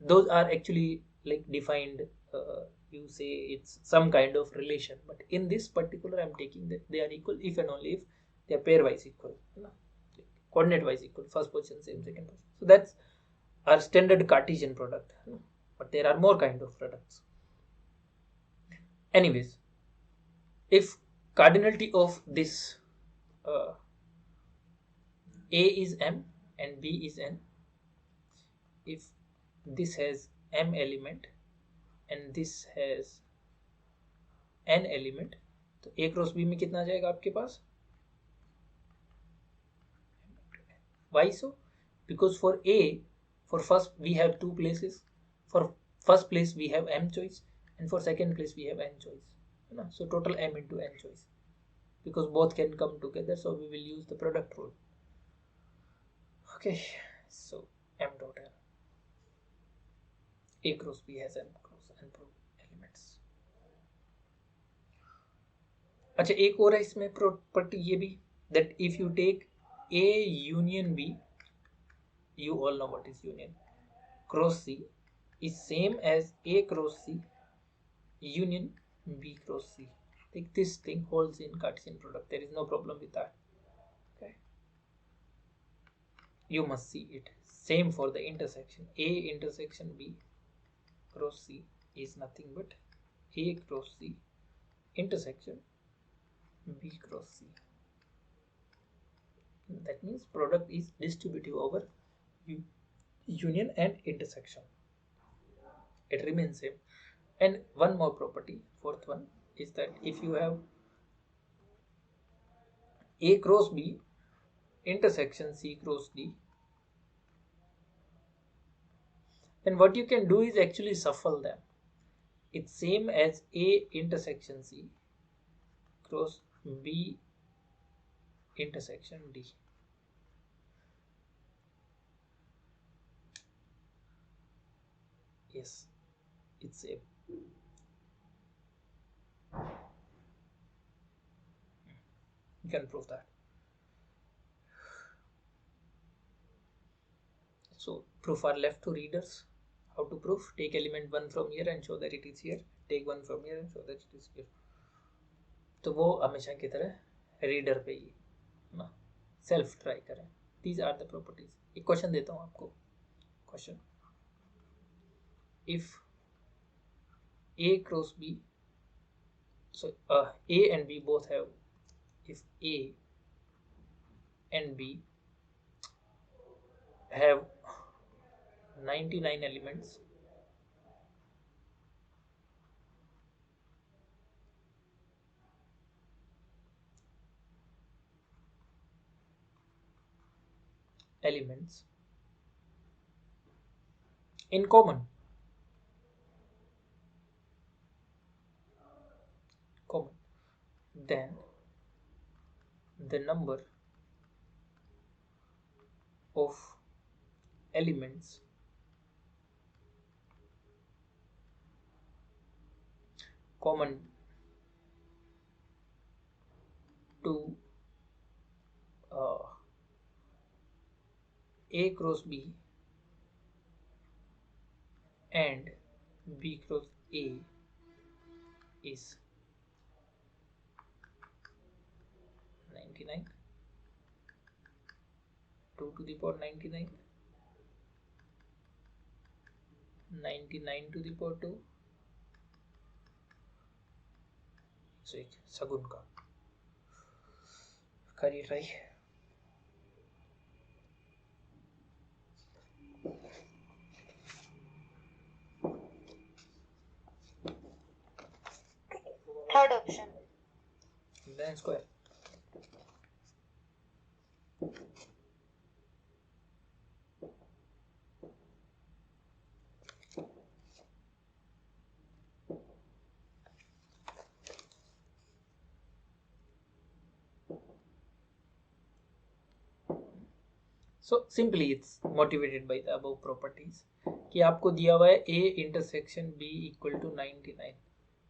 Those are actually like defined, you say it's some kind of relation, but in this particular I'm taking that they are equal if and only if they are pair wise equal, coordinate wise equal, first position same, second position. So that's are standard Cartesian product, but there are more kind of products. Anyways, if cardinality of this A is M and B is N, if this has M element and this has N element, तो A cross B में कितना आ जाएगा आपके पास? Why so? Because for A, for first we have two places. For first place we have M choice, and for second place we have N choice. So total M into N choice. Because both can come together, so we will use the product rule. Okay, so M dot N. A cross B has M cross N elements. अच्छा, एक और है इसमें property ये भी, that if you take A union B, you all know what is union, cross C is same as A cross C union B cross C. Like this thing holds in Cartesian product. There is no problem with that. Okay, you must see it. Same for the intersection. A intersection B cross C is nothing but A cross C intersection B cross C. That means product is distributive over union and intersection. It remains same. And one more property, fourth one, is that if you have A cross B intersection C cross D, then what you can do is actually shuffle them. It's same as A intersection C cross B intersection D. Yes, it's same. You can prove that. So proof are left to readers. How to prove? Take element 1 from here and show that it is here. Take 1 from here and show that it is here. तो वो हमेशा की तरह reader पे ही ना self try करें. These are the properties. एक question देता हूँ आपको. Question: if A cross B, so A and B both have, if A and B have 99 elements, in common, then the number of elements common to A cross B and B cross A is 99, 2 to the power 99, 99 to the power 2. So एक सगुन का करिए try. Third option. Then square. So simply it's motivated by the above properties कि आपको दिया हुआ है A intersection B equal to 99.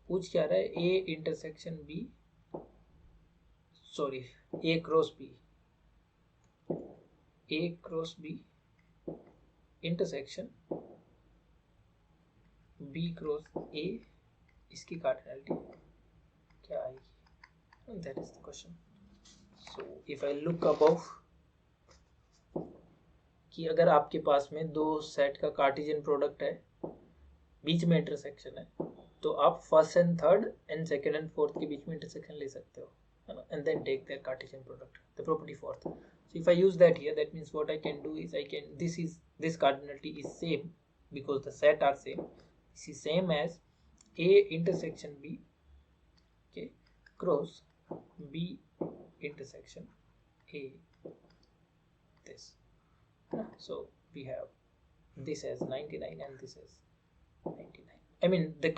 पूछ क्या रहा है? A intersection B, sorry, A cross B, A cross B intersection B cross A, इसकी cardinality क्या आएगी? That is the question. So if I look above, कि अगर आपके पास में दो सेट का कार्टेशियन प्रोडक्ट है, बीच में इंटरसेक्शन है, तो आप first and third and second and fourth के बीच में इंटरसेक्शन ले सकते हो, है ना, and then take their Cartesian product, the property fourth. So if I use that here, that means what I can do is this cardinality is same because the set are same. This is same as A intersection B, okay, cross B intersection A, this. So we have this as 99 and this as 99. I mean the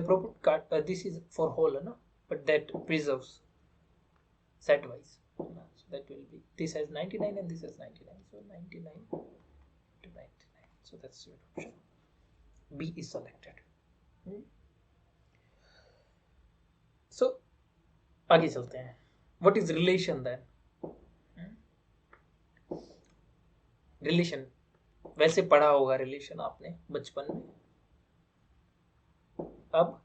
proper card, this is for whole, no? But that preserves set wise. So that will be, this has 99 and this has 99. So 99 to 99. So that's your option. B is selected. So आगे चलते हैं. What is relation then? Relation वैसे पढ़ा होगा, relation आपने बचपन में. अब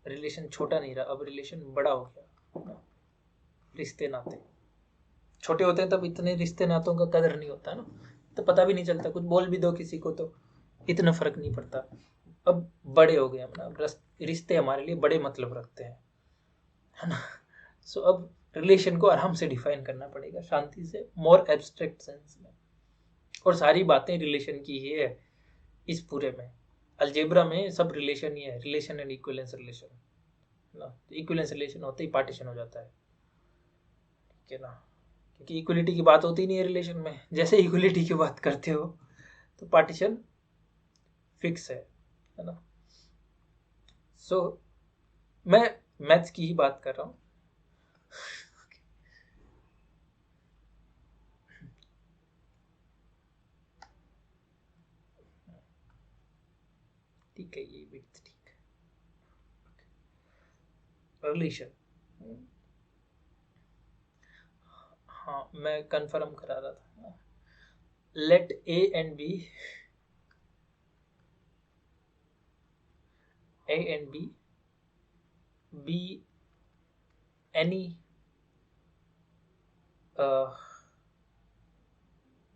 रिलेशन छोटा नहीं रहा, अब रिलेशन बड़ा हो गया. रिश्ते नाते छोटे होते हैं तब इतने रिश्ते नातों का कदर नहीं होता ना, तो पता भी नहीं चलता, कुछ बोल भी दो किसी को तो इतना फर्क नहीं पड़ता. अब बड़े हो गए हम ना, अब रिश्ते हमारे लिए बड़े मतलब रखते हैं, है ना. सो अब रिलेशन को आराम से डिफाइन करना पड़ेगा, शांति से, मोर एब्स्ट्रैक्ट सेंस में. और सारी बातें रिलेशन की ही है इस पूरे में. अलजेब्रा में सब रिलेशन ही है, रिलेशन एंड इक्विवेलेंस रिलेशन, है ना. इक्विवेलेंस रिलेशन होते ही पार्टीशन हो जाता है, ठीक है ना, क्योंकि इक्वलिटी की बात होती नहीं है रिलेशन में. जैसे इक्वलिटी की बात करते हो तो पार्टीशन फिक्स है ना. सो मैं मैथ्स की ही बात कर रहा हूँ. ठीक है, ये विड्थ ठीक है. रिलेशन, हाँ मैं कंफर्म करा रहा था. Let A and B be any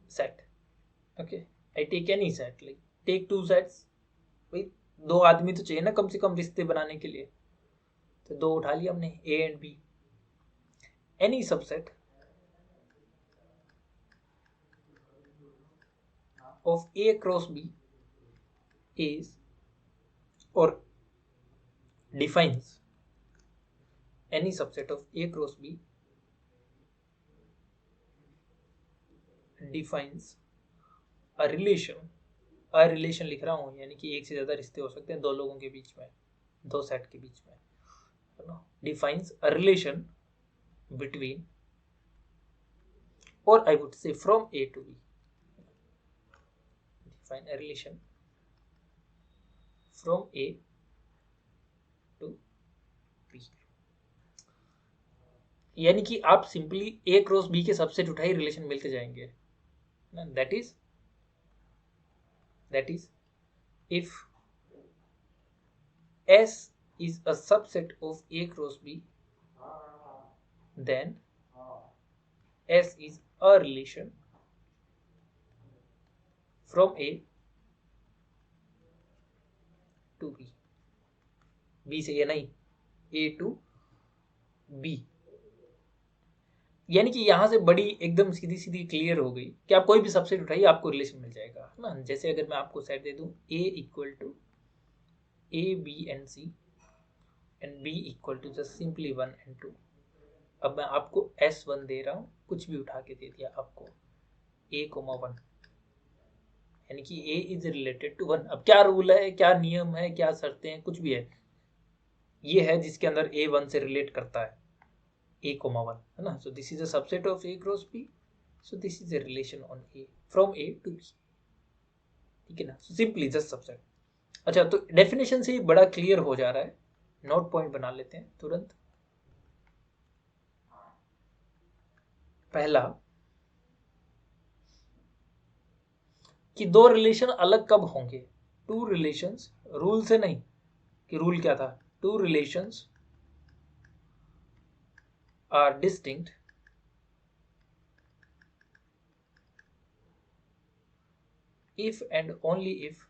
set. Okay, I take any set, like take two sets. भाई दो आदमी तो चाहिए ना कम से कम रिश्ते बनाने के लिए, तो दो उठा लिया हमने, A and B. Any subset of A cross B is or defines, any subset of A cross B defines a relation लिख रहा हूँ, यानी कि एक से ज्यादा रिश्ते हो सकते हैं दो लोगों के बीच में, दो सेट के बीच में, है ना. defines a relation between, or I would say from A to B. Define a relation from A to B. यानी कि आप सिंपली A क्रॉस B के सबसेट उठाई, रिलेशन मिलते जाएंगे. That is if S is a subset of A cross B, then S is a relation from A to B. B से A नहीं, A to B. यानी कि यहां से बड़ी एकदम सीधी सीधी क्लियर हो गई कि आप कोई भी सबसेट उठाइए आपको रिलेशन मिल जाएगा ना. जैसे अगर मैं आपको सेट दे दूं A equal to A B and C and B equal to just simply 1 and 2. अब मैं आपको S1 दे रहा हूं, कुछ भी उठा के दे दिया आपको, A, 1, यानी कि A इज रिलेटेड टू 1. अब क्या रूल है, क्या नियम है, क्या शर्तें हैं, कुछ भी है, ये है जिसके अंदर A 1 से रिलेट करता है, A, 1, है ना. So this is a subset of A cross B, so this is a relation on A from A to B, ठीक है ना. Simply just subset. अच्छा, तो डेफिनेशन से ही बड़ा क्लियर हो जा रहा है, नोट पॉइंट बना लेते हैं तुरंत. पहला कि दो रिलेशन अलग कब होंगे. टू रिलेशंस, रूल से नहीं, कि रूल क्या था, two relations are distinct if and only if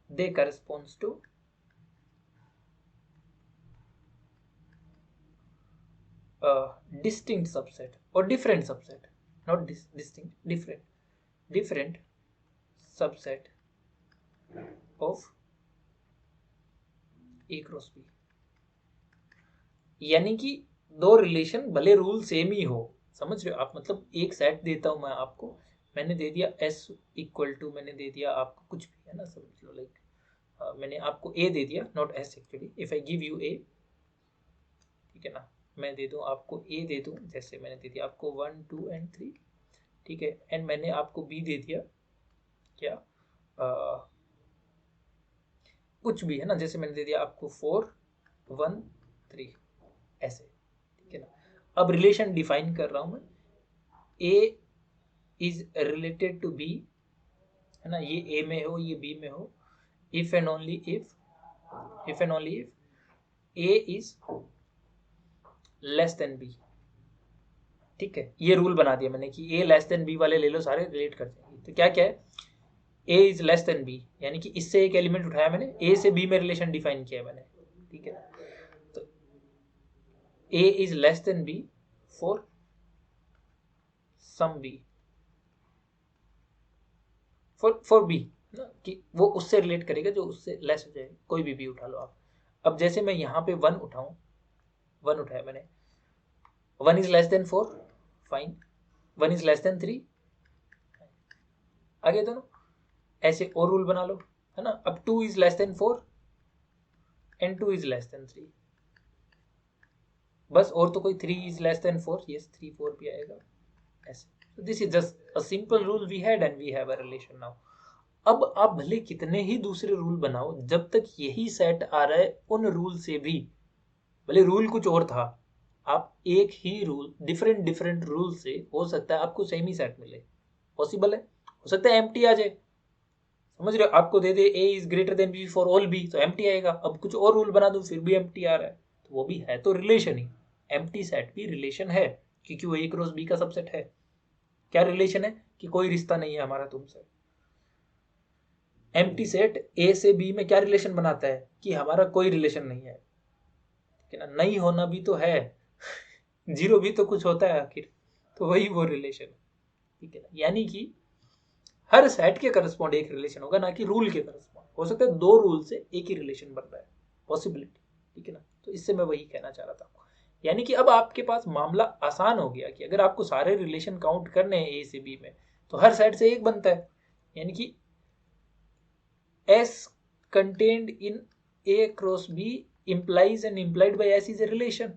they corresponds to a distinct subset or different subset, not distinct, different subset of A cross B। यानी कि दो रिलेशन भले रूल सेम ही हो, समझ रहे हो आप, मतलब एक सेट देता हूं मैं आपको, मैंने दे दिया S इक्वल टू, मैंने दे दिया आपको कुछ भी है ना, समझ लो लाइक मैंने आपको A दे दिया, not S actually, if I give you A, ठीक है ना, मैं दे दूं आपको A दे दूं, जैसे मैंने दे दिया आपको 1 2 एंड 3, ठीक है, एंड मैंने आपको B दे दिया क्या कुछ भी है ना, जैसे मैंने दे दिया आपको 4 1 3 ऐसे, ठीक है ना। अब रिलेशन डिफाइन कर रहा हूं मैं, A is related to B, है ना, ये A में हो ये B में हो, if and only if A is less than B, ठीक है, ये रूल बना दिया मैंने कि A लेस देन B वाले ले लो, सारे रिलेट कर जाएंगे। तो क्या क्या है, A is less than B, यानी कि इससे एक एलिमेंट उठाया मैंने, A से B में रिलेशन डिफाइन किया मैंने, ठीक है। तो A is less than B for some B, for B ना, कि वो उससे रिलेट करेगा जो उससे लेस हो जाएगा, कोई भी B उठा लो आप। अब जैसे मैं यहाँ पे 1 उठाऊं, 1 उठाया मैंने, 1 is less then 4, fine, 1 is less then 3, आगे दोनों ऐसे और रूल बना लो, है ना। अब 2 is less then 4 and 2 is less then 3, बस, और तो कोई 3 इज लेस देन 4, यस 3 4 भी आएगा ऐसे। This is just a simple rule we had and we have a relation now. अब आप भले कितने ही दूसरे रूल बनाओ, जब तक यही सेट आ रहा है उन रूल से भी, भले रूल कुछ और था, आप एक ही रूल डिफरेंट रूल से हो सकता है आपको सेम ही सेट मिले, पॉसिबल है, हो सकता है एम्प्टी आ जाए, समझ रहे हो, आपको दे दे A is greater than B for all B, तो एम्प्टी आएगा। अब कुछ और रूल बना दूं फिर भी एम्प्टी आ रहा है, तो वो भी है तो रिलेशन ही, एम्प्टी सेट भी रिलेशन है, क्योंकि वो A क्रॉस B का सबसेट है। क्या रिलेशन है कि कोई रिश्ता नहीं है हमारा तुमसे। एम्प्टी सेट A से B में क्या रिलेशन बनाता है कि हमारा कोई रिलेशन नहीं है, ठीक है ना, नहीं होना भी तो है जीरो भी तो कुछ होता है आखिर, तो वही वो रिलेशन, ठीक है ना। यानी कि हर सेट के करस्पॉन्ड एक रिलेशन होगा, ना कि रूल के करस्पॉन्ड। हो सकता है दो रूल से एक ही रिलेशन बन रहा है, पॉसिबिलिटी, ठीक है ना। तो इससे मैं वही कहना चाह रहा था, यानी कि अब आपके पास मामला आसान हो गया कि अगर आपको सारे रिलेशन काउंट करने हैं ए से बी में, तो हर सेट से एक बनता है, यानी कि S contained in A cross B implies and implied by S is a relation.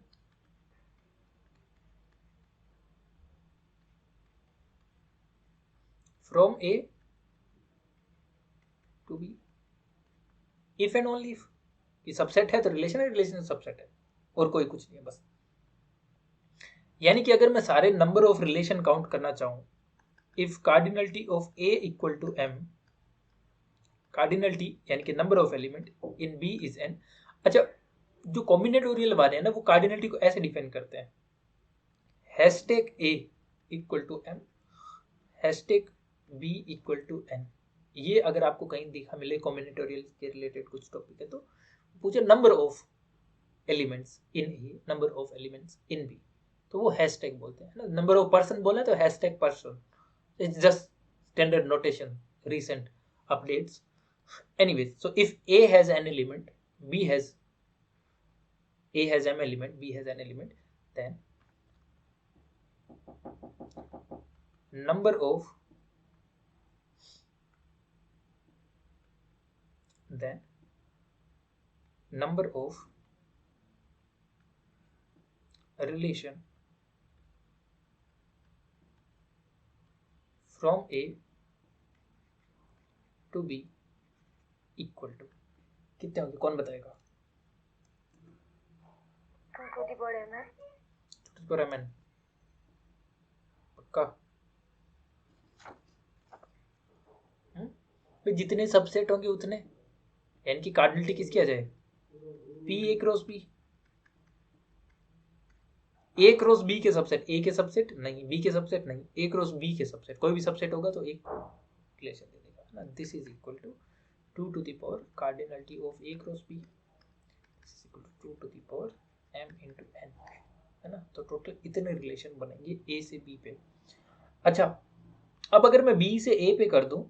From A to B. If and only if. ये सबसेट है तो रिलेशन है, रिलेशन सबसेट है, और कोई कुछ नहीं है बस। यानी कि अगर मैं सारे नंबर ऑफ रिलेशन काउंट करना चाहूं, if cardinality of A equal to M, cardinality यानी कि number of element in B is n। अच्छा, जो कॉम्बिनेटोरियल वाले हैं ना, वो कार्डिनलिटी को ऐसे डिफाइन करते हैं, hashtag A equal to M, hashtag B equal to n। ये अगर आपको कहीं देखा मिले कॉम्बिनेटोरियल के रिलेटेड कुछ टॉपिक है, तो पूछे number of elements in A, number of elements in B, तो वो हैशटैग बोलते हैं ना। नंबर ऑफ पर्सन बोला तो hashtag person, it's just standard notation, recent updates। Anyways, so if A has an element, A has m element, B has an element, then number of relation from A to B equal to कितने होंगे, कौन बताएगा? 2 to the power mn। 2 to the power mn, पक्का? भाई जितने subset होंगे उतने, यानी कि कार्डिनलिटी किसकी आ जाए, P A cross B, A cross B के सबसेट, A के सबसेट नहीं, B के सबसेट नहीं, A क्रॉस B के सबसेट, कोई भी सबसेट होगा तो एक रिलेशन दे देगा ना. This is equal to 2 to the power cardinality of A cross B is equal to 2 to the power m into n है ना. तो टोटल इतने रिलेशन बनेंगे A से B पे. अच्छा, अब अगर मैं B से A पे कर दूं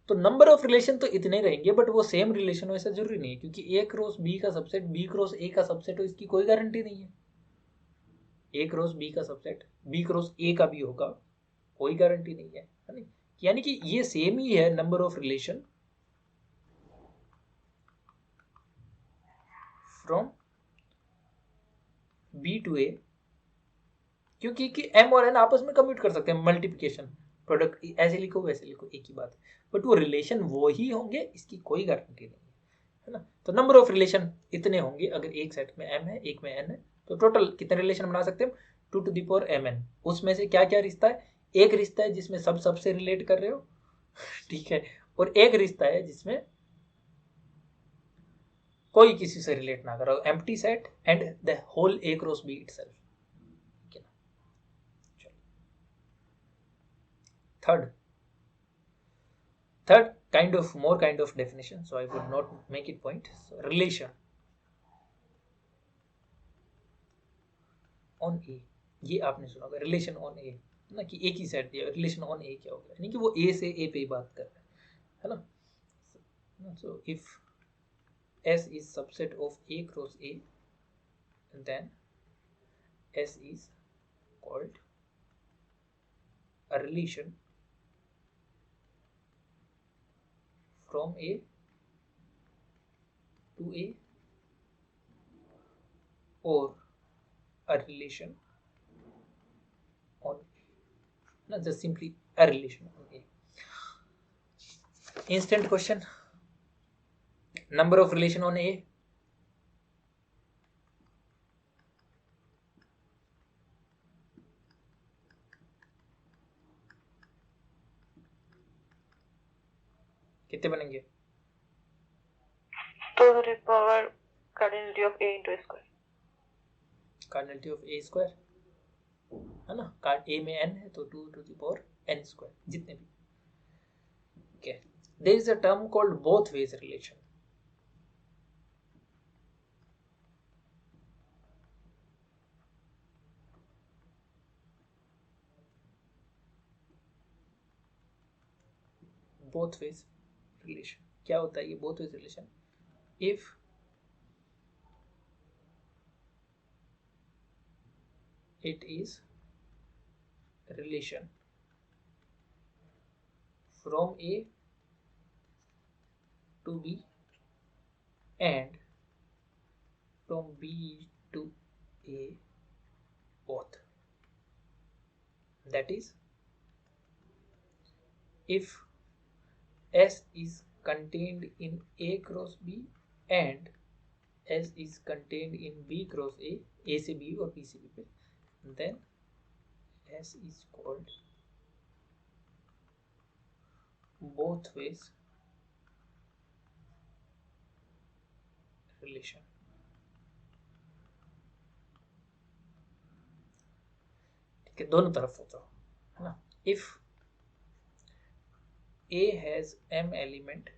तो नंबर ऑफ रिलेशन तो इतने रहेंगे, बट वो सेम रिलेशन हो ऐसा जरूरी नहीं है, क्योंकि A क्रॉस B का सबसेट B क्रॉस A का सबसेट हो इसकी कोई गारंटी नहीं है. A क्रॉस B का सबसेट B क्रॉस A का भी होगा, कोई गारंटी नहीं है नहीं. यानी कि ये सेम ही है number of relation from B to A, क्योंकि कि M और N आपस में कम्यूट कर सकते हैं, मल्टीप्लिकेशन प्रोडक्ट ऐसे लिखो वैसे लिखो एक ही बात है, बट वो रिलेशन वो ही होंगे इसकी कोई गारंटी नहीं है ना. तो नंबर ऑफ रिलेशन इतने होंगे अगर एक सेट में M है एक में N है, तो टोटल कितने रिलेशन बना सकते हैं हम, 2 to the power mn. उसमें से क्या क्या रिश्ता है, एक रिश्ता है जिसमें सब सबसे रिलेट कर रहे हो ठीक है, और एक रिश्ता है जिसमें कोई किसी से रिलेट ना करो, empty set and the whole A cross B itself. Third more kind of definition, so I would not make it point. So relation on A, ये आपने सुना होगा रिलेशन ऑन ए ना, कि एक ही सेट दिया, रिलेशन ऑन ए क्या हो गया, यानी कि वो ए से ए पे ही बात कर रहा है ना. So if S is subset of A cross A, then S is called a relation from A to A, or a relation on A, not just simply a relation on A. Instant question, number of relation on A. कितने बनेंगे, 2 to the power cardinality of A into A square. Cardinality of A square है ना, card A में n है तो 2 to the power n square, जितने भी. okay, there is a term called both ways relation. both ways relation क्या होता है ये both ways relation? if it is relation from A to B and from B to A both, that is if S is contained in A cross B and S is contained in B cross A से B और B से B पे, then S is called both ways relation. ठीक है, दोनों तरफ होता है ना. if A has m element,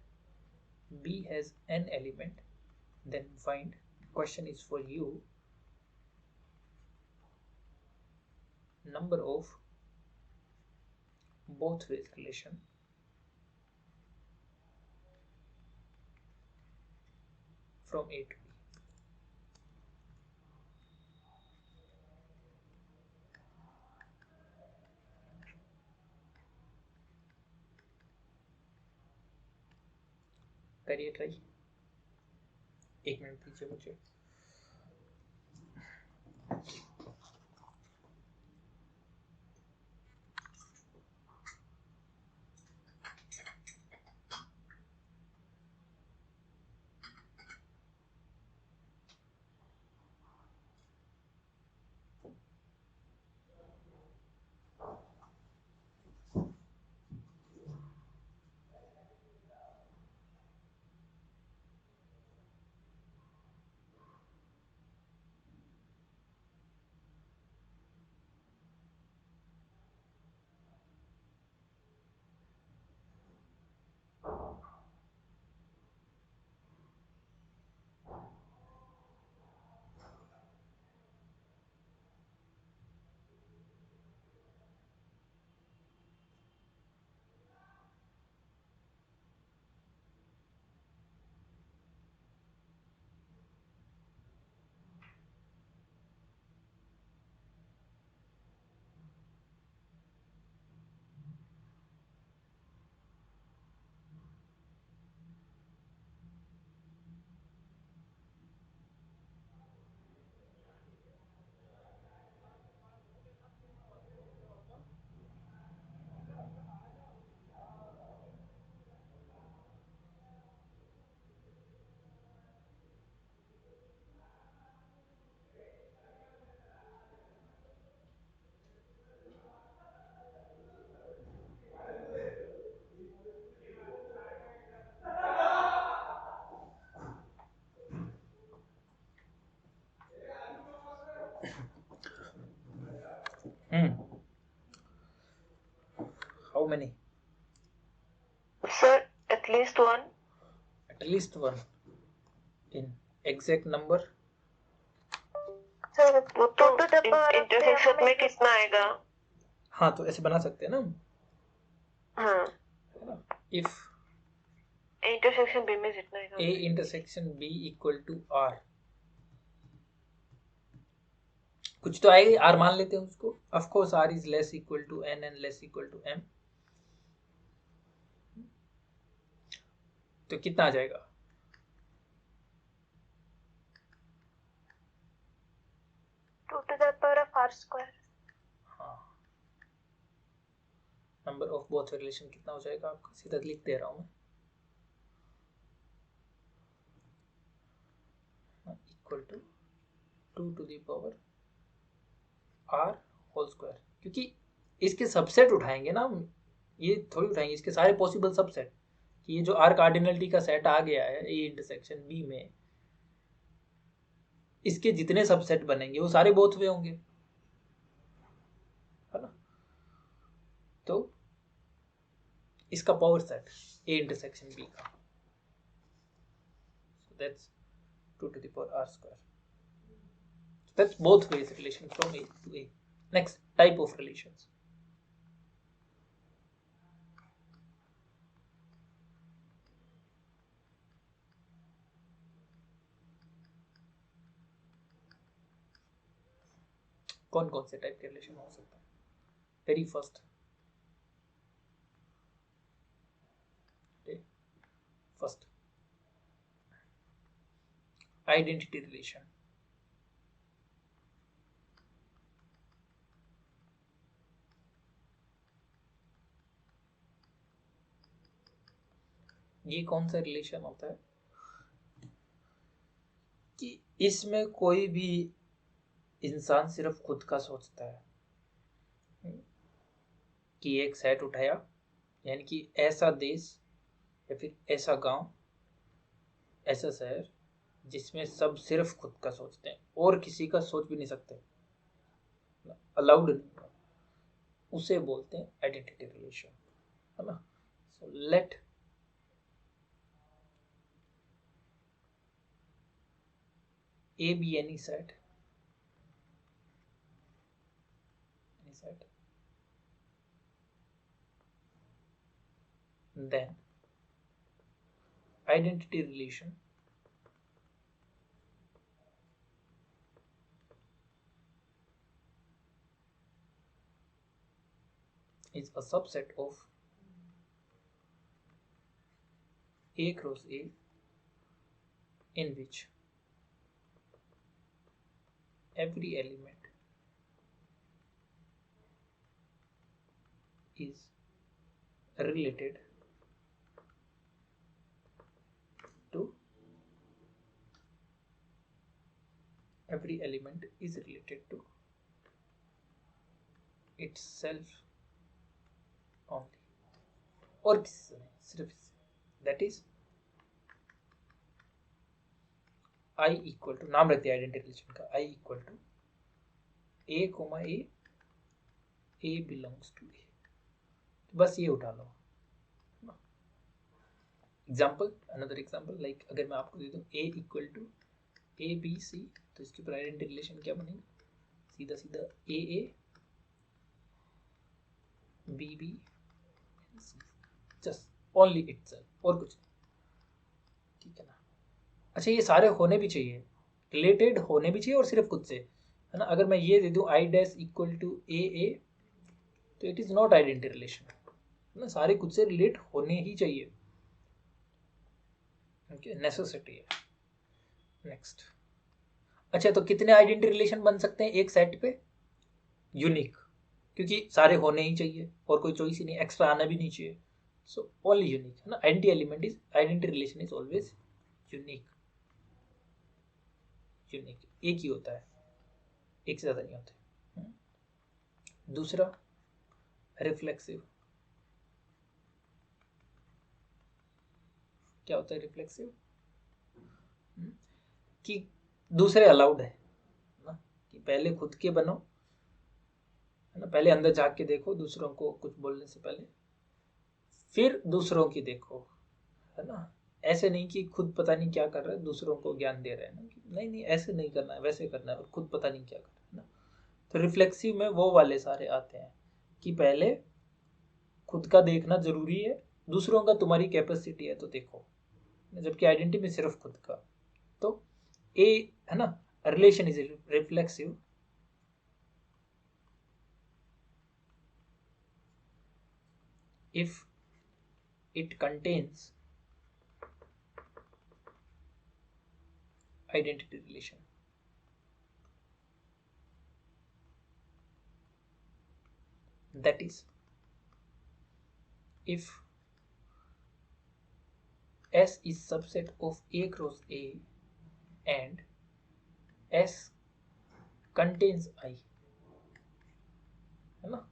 B has n element, then find, question is for you, number of both ways relation from A to B. करिए try, एक minute दीजिए मुझे. many? Sir, at least one. At least one. In exact number? Sir वो तो intersection में कितना आएगा? हाँ तो ऐसे बना सकते हैं ना हम। हाँ, If इंटरसेक्शन बी में जितना आएगा A intersection B equal to R, कुछ तो आएगी, R मान लेते हैं उसको। Of course R is less equal to N and less equal to M, तो कितना आ जाएगा? Two to the power of R square. हाँ, नंबर ऑफ बोथ रिलेशन कितना हो जाएगा आपका? सीधा लिख दे रहा हूं मैं, equal to 2 to the power R whole square. क्योंकि इसके सबसेट उठाएंगे ना हम, ये थोड़ी उठाएंगे इसके सारे पॉसिबल सबसेट, कि ये जो R कार्डिनलिटी का सेट आ गया है A इंटरसेक्शन B में, इसके जितने सबसेट बनेंगे वो सारे बोथ वे होंगे, है ना? तो इसका power set A intersection B का, so that's 2 to the power R square. That's both ways relation from A to A. Next type of relations. कौन कौन से टाइप के रिलेशन हो सकता है? Very first identity relation. ये कौन सा रिलेशन होता है कि इसमें कोई भी इंसान सिर्फ खुद का सोचता है, कि एक सेट उठाया, यानी कि ऐसा देश या फिर ऐसा गांव, ऐसा शहर जिसमें सब सिर्फ खुद का सोचते हैं और किसी का सोच भी नहीं सकते, अलाउड नहीं, उसे बोलते हैं आइडेंटिटी रिलेशन, है ना? So let A be any set, then identity relation is a subset of A cross A in which every element is related to itself only, और किसी से नहीं, सिर्फ इससे। That is I equal to, नाम रखते हैं आइडेंटिटी रिलेशन का, I equal to A comma A belongs to A। बस ये उठा लो। एग्जाम्पल, अनदर एग्जाम्पल, लाइक अगर मैं आपको दे दूं A इक्वल टू ABC, तो इसके ऊपर आइडेंटिटी रिलेशन क्या बनेगा? सीधा सीधा AA BB just only itself, और कुछ नहीं, ठीक है ना? अच्छा, ये सारे होने भी चाहिए, रिलेटेड होने भी चाहिए और सिर्फ खुद से, है ना? अगर मैं ये दे दूं I dash equal to AA, तो it is not identity relation, है ना? सारे खुद से रिलेट होने ही चाहिए, ओके, नेसेसिटी है। नेक्स्ट, अच्छा, तो कितने आइडेंटिटी रिलेशन बन सकते हैं एक सेट पे? यूनिक, क्योंकि सारे होने ही चाहिए और कोई चॉइस ही नहीं, एक्स्ट्रा आना भी नहीं चाहिए, सो ओनली यूनिक, है ना? Identity relation is always unique. एक ही होता है, एक से ज्यादा नहीं होते। दूसरा रिफ्लेक्सिव। क्या होता है रिफ्लेक्सिव? कि दूसरे अलाउड है ना, कि पहले खुद के बनो, है ना? पहले अंदर झांक के देखो दूसरों को कुछ बोलने से पहले, फिर दूसरों की देखो, है ना। ऐसे नहीं कि खुद पता नहीं क्या कर रहा है दूसरों को ज्ञान दे रहे हैं ना, नहीं नहीं ऐसे नहीं करना है, वैसे करना है, और खुद पता नहीं क्या कर रहा है ना। तो रिफ्लेक्सिव में वो वाले सारे आते हैं कि पहले खुद का देखना जरूरी है, दूसरों का तुम्हारी कैपेसिटी है तो देखो, जबकि आइडेंटिटी में सिर्फ खुद का। तो ए, है ना, relation is reflexive if it contains identity relation. That is, if S is subset of A cross A and S contains I, है ना,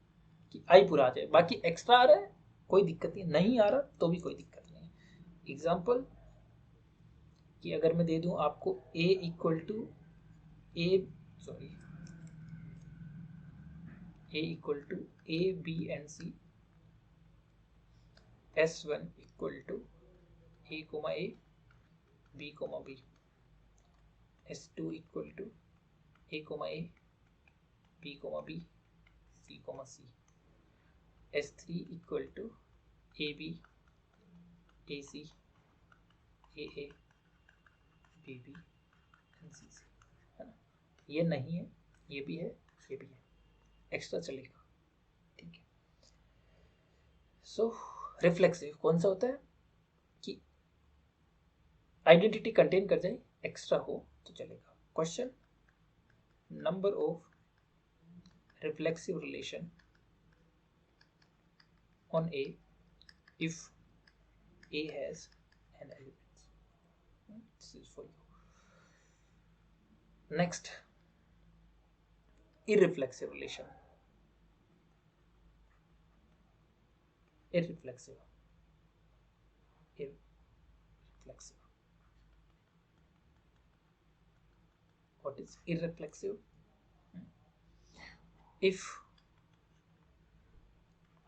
कि I पूरा आ जाए, बाकी एक्स्ट्रा आ रहा है कोई दिक्कत नहीं आ रहा तो भी कोई दिक्कत नहीं है। एग्जाम्पल कि अगर मैं दे दूं आपको A equal to A sorry A equal to A B and C, S1 equal to A comma A, B comma B, S2 equal to A comma A, B comma B, C comma C, S3 equal to AB, AC, AA, BB and CC, है ना। ये नहीं है, ये भी है, ये भी है, एक्स्ट्रा चलेगा, ठीक है। सो रिफ्लेक्सिव कौन सा होता है कि आइडेंटिटी कंटेन कर जाए, एक्स्ट्रा हो तो चलेगा। Question, number of reflexive relation on A if A has an element. This is for you. Next, irreflexive relation. Irreflexive. Irreflexive. What is irreflexive? If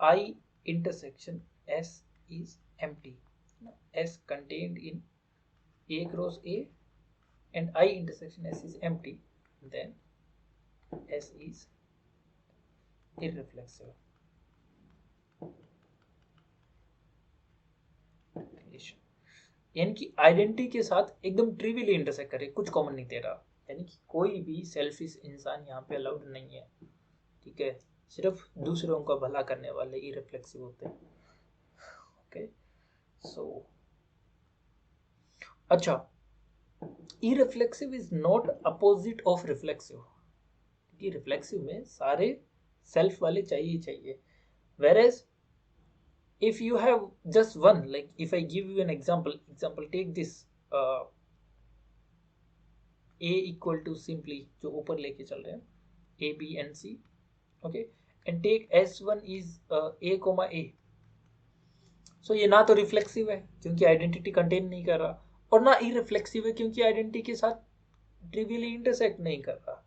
I intersection S is empty, S contained in A cross A and I intersection S is empty, then S is irreflexive relation। यानी कि identity के साथ एकदम ट्रिवियली intersect करे, कुछ common नहीं दे रहा, यानी कि कोई भी सेल्फिश इंसान यहाँ पे अलाउड नहीं है, ठीक है। सिर्फ दूसरों का भला करने वाले ही रिफ्लेक्सिव होते हैं, ओके। सो अच्छा, irreflexive is not opposite of reflexive, क्योंकि रिफ्लेक्सिव में सारे सेल्फ वाले चाहिए ही चाहिए, whereas if you have just one, like if I give you an example, take this A equal to simply जो ऊपर लेके चल रहे हैं A B and C, okay, and take S1 is A comma A, so ये ना तो reflexive है क्योंकि आइडेंटिटी कंटेन नहीं कर रहा, और ना इररिफ्लेक्सिव है क्योंकि आइडेंटिटी के साथ ट्रिवियली इंटरसेक्ट नहीं कर रहा,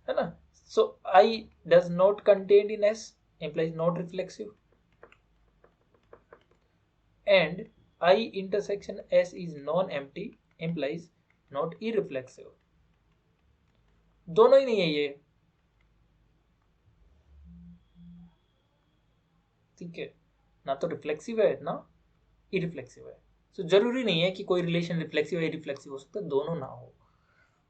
है ना। so I does not contained in S implies not reflexive, and I intersection S is non-empty implies not irreflexive। दोनों ही नहीं है ये, ठीक है, ना तो रिफ्लेक्सिव है ना इररिफ्लेक्सिव है। सो जरूरी नहीं है कि कोई रिलेशन रिफ्लेक्सिव या इररिफ्लेक्सिव हो सकता है, दोनों ना हो,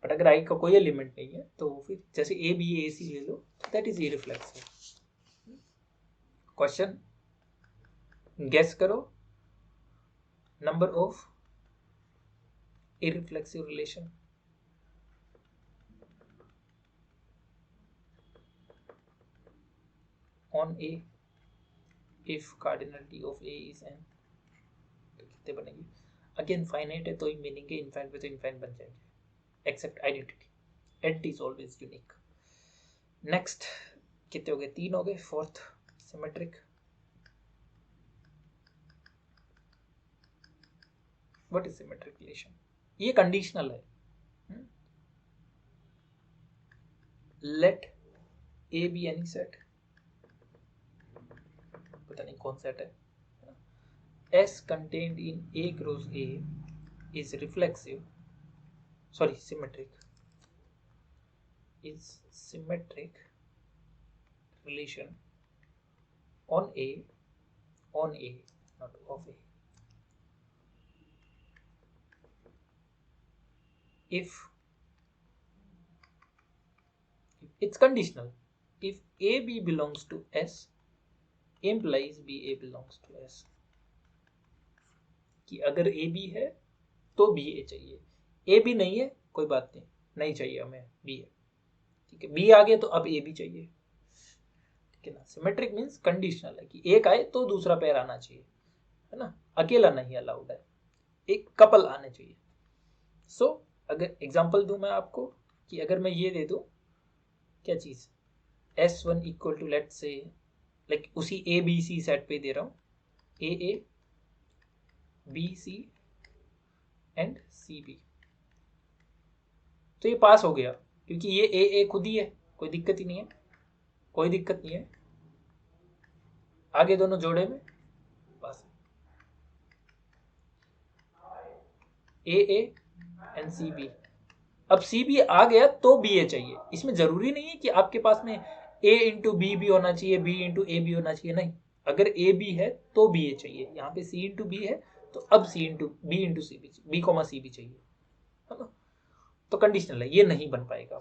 बट अगर आई का कोई एलिमेंट नहीं है तो फिर जैसे ए बी ए सी ले लो, that is irreflexive. Question, guess करो number of irreflexive relation on A if cardinality of A is n, तो कितने बनेंगे। अगेन फाइनाइट है तो ही मीनिंग है, इनफाइनाइट पे तो इनफाइनाइट बन जाएंगे, except identity, entity is always unique. Next कितने हो गए, 3 हो गए। Fourth, symmetric. What is symmetric relation? ये कंडीशनल है, let A B any set, पता नहीं कौन सेट है S contained in A cross A is reflexive, sorry, symmetric, is symmetric relation on A, not of A. If it's conditional, if AB belongs to S implies BA belongs to S, कि अगर AB है तो BA चाहिए, AB नहीं है कोई बात नहीं, नहीं चाहिए हमें BA, ठीक है, B आ गया तो अब AB चाहिए, ठीक है ना। सिमेट्रिक मीन्स कंडीशनल है कि एक आए तो दूसरा पेयर आना चाहिए, है ना, अकेला नहीं अलाउड है, एक कपल आने चाहिए। सो अगर एग्जांपल दूं मैं आपको कि अगर मैं ये दे दूं क्या चीज S1 इक्वल टू लेट से लाइक उसी ABC सेट पे दे रहा हूं AA BC एंड CB, तो ये पास हो गया क्योंकि ये AA खुद ही है, कोई दिक्कत ही नहीं है, कोई दिक्कत नहीं है, आगे दोनों जोड़े में पास AA एंड CB। अब CB आ गया तो BA चाहिए, इसमें जरूरी नहीं है कि आपके पास में A इंटू B भी होना चाहिए, B इंटू A भी होना चाहिए, नहीं, अगर A B है तो BA चाहिए, यहाँ पे C इंटू B है तो अब C into B into C भी, B कॉमा C भी चाहिए, है ना, तो कंडीशनल है, ये नहीं बन पाएगा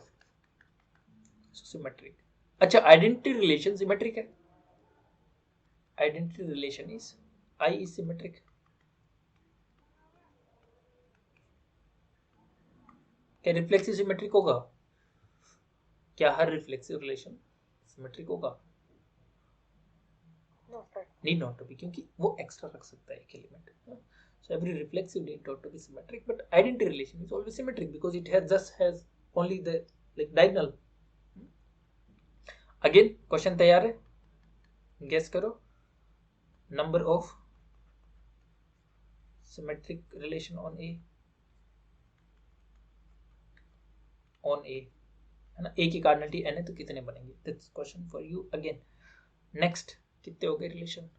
सिमेट्रिक। अच्छा, आइडेंटिटी रिलेशन सिमेट्रिक है, identity relation is I is symmetric, क्या रिफ्लेक्सिव सिमेट्रिक होगा? क्या हर रिफ्लेक्सिव रिलेशन सिमेट्रिक होगा? नीड नॉट टू बी, क्योंकि वो एक्स्ट्रा रख सकता है एक element, so every reflexive need not to be symmetric, but identity relation is always symmetric because it has only the like diagonal. Again question तैयार है, guess करो number of symmetric relation on A, है ना, A की cardinality n है तो कितने बनेंगे, that's question for you again. Next, कितने हो गए रिलेशन?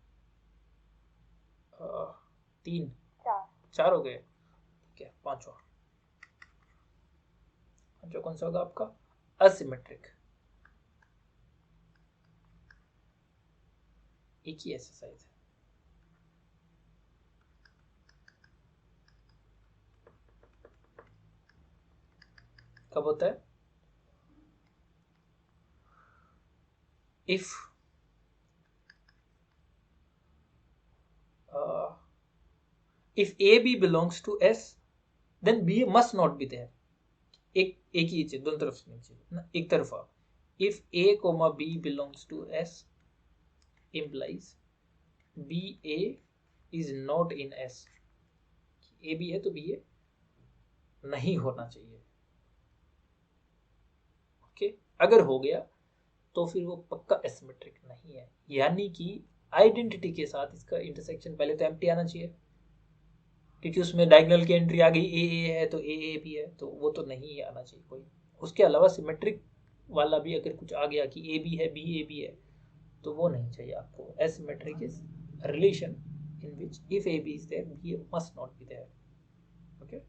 3 4 हो गए, ठीक है, पांचवा कौन सा होगा आपका? असिमेट्रिक। एक ही एक्सरसाइज है, कब होता है? if AB belongs to S then B must not be there, एक ही चीज, दोनों तरफ से नहीं ना, एक तरफा। if A, B belongs to S implies BA is not in S, A B है तो BA नहीं होना चाहिए, ओके, अगर हो गया तो फिर वो पक्का एसिमेट्रिक नहीं है, यानी कि आइडेंटिटी के साथ इसका इंटरसेक्शन पहले तो एम्प्टी आना चाहिए, क्योंकि उसमें डायगोनल की एंट्री आ गई AA है तो AA भी है, तो वो तो नहीं आना चाहिए कोई। उसके अलावा सिमेट्रिक वाला भी अगर कुछ आ गया कि AB है BA भी है तो वो नहीं चाहिए आपको। Asymmetric is relation in which if AB is there BA must not be there, okay.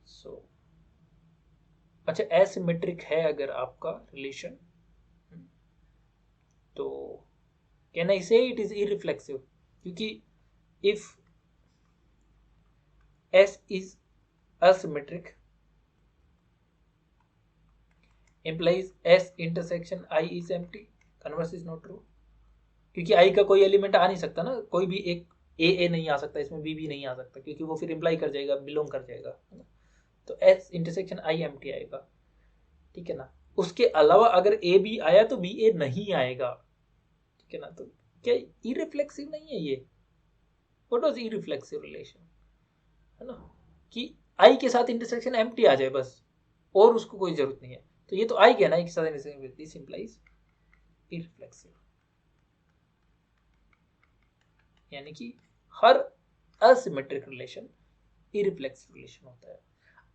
So अच्छा, एसिमेट्रिक है अगर आपका रिलेशन तो कैन आई से इट इज इररिफ्लेक्सिव, क्योंकि if S is asymmetric implies S intersection I is empty, converse is not true, क्योंकि I का कोई एलिमेंट आ नहीं सकता ना, कोई भी एक AA नहीं आ सकता, इसमें B भी नहीं आ सकता, क्योंकि वो फिर इम्प्लाई कर जाएगा, बिलोंग कर जाएगा, है ना, तो S इंटरसेक्शन I empty आएगा, ठीक है ना। उसके अलावा अगर AB आया तो BA नहीं आएगा, ठीक है ना, तो क्या इररिफ्लेक्सिव नहीं है ये? व्हाट वाज इररिफ्लेक्सिव रिलेशन, है ना, कि आई के साथ इंटरसेक्शन एम्प्टी आ जाए बस, और उसको कोई जरूरत नहीं है, तो ये तो आई के ना, आई के साथ इंटरसेक्शन, दिस इंप्लाइज इररिफ्लेक्सिव, यानी कि हर असिमेट्रिक रिलेशन इररिफ्लेक्सिव रिलेशन होता है।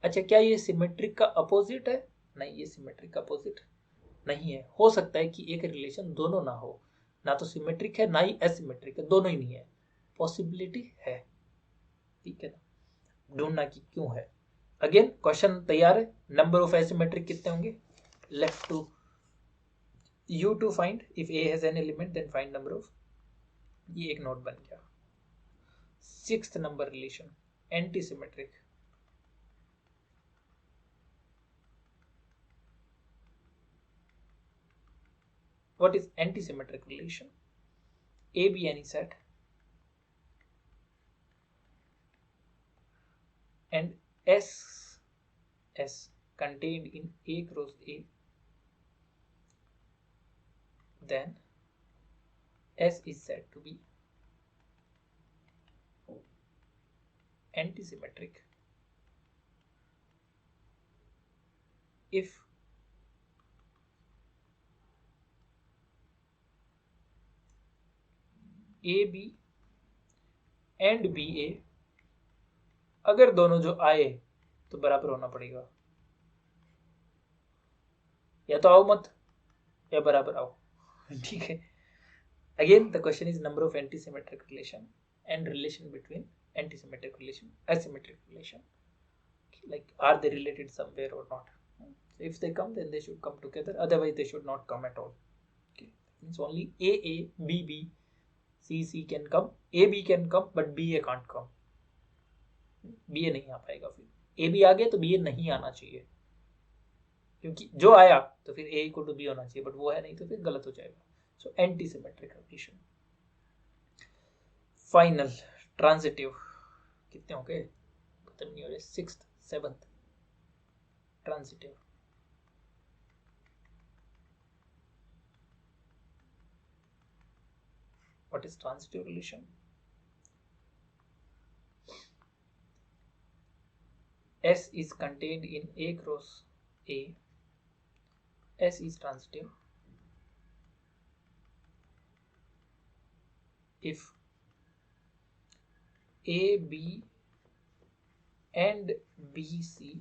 अच्छा, क्या ये सिमेट्रिक का अपोजिट है? नहीं, ये सिमेट्रिक का अपोजिट नहीं है। हो सकता है कि एक रिलेशन दोनों ना हो, ना तो सिमेट्रिक है ना ही एसिमेट्रिक है, दोनों ही नहीं है, पॉसिबिलिटी है, ठीक है ना, ढूंढना कि क्यों है। अगेन क्वेश्चन तैयार है, नंबर ऑफ एसिमेट्रिक कितने होंगे, left to you to find if A has N element then find number of, ये एक नोट बन गया। 6th number relation anti symmetric, what is anti-symmetric relation? A be any set and S contained in A cross A, then S is said to be anti-symmetric if A B and B A, अगर दोनों जो आए तो बराबर होना पड़ेगा, या तो आओ मत या बराबर आओ, ठीक है। Again the question is number of anti symmetric relation and relation between anti symmetric relation, asymmetric relation, like are they related somewhere or not? If they come then they should come together, otherwise they should not come at all. Okay, means only A, B, C can come, AB can come but BA can't come. BA नहीं आ पाएगा, फिर AB आ गया तो BA नहीं आना चाहिए, क्योंकि जो आया तो फिर A को तो B होना चाहिए, बट वो है नहीं तो फिर गलत हो जाएगा। So anti symmetric relation. Final transitive कितने हो गए, खत्म नहीं हो रहे, 6th 7th transitive. What is transitive relation? S is contained in A cross A. S is transitive if A, B and B, C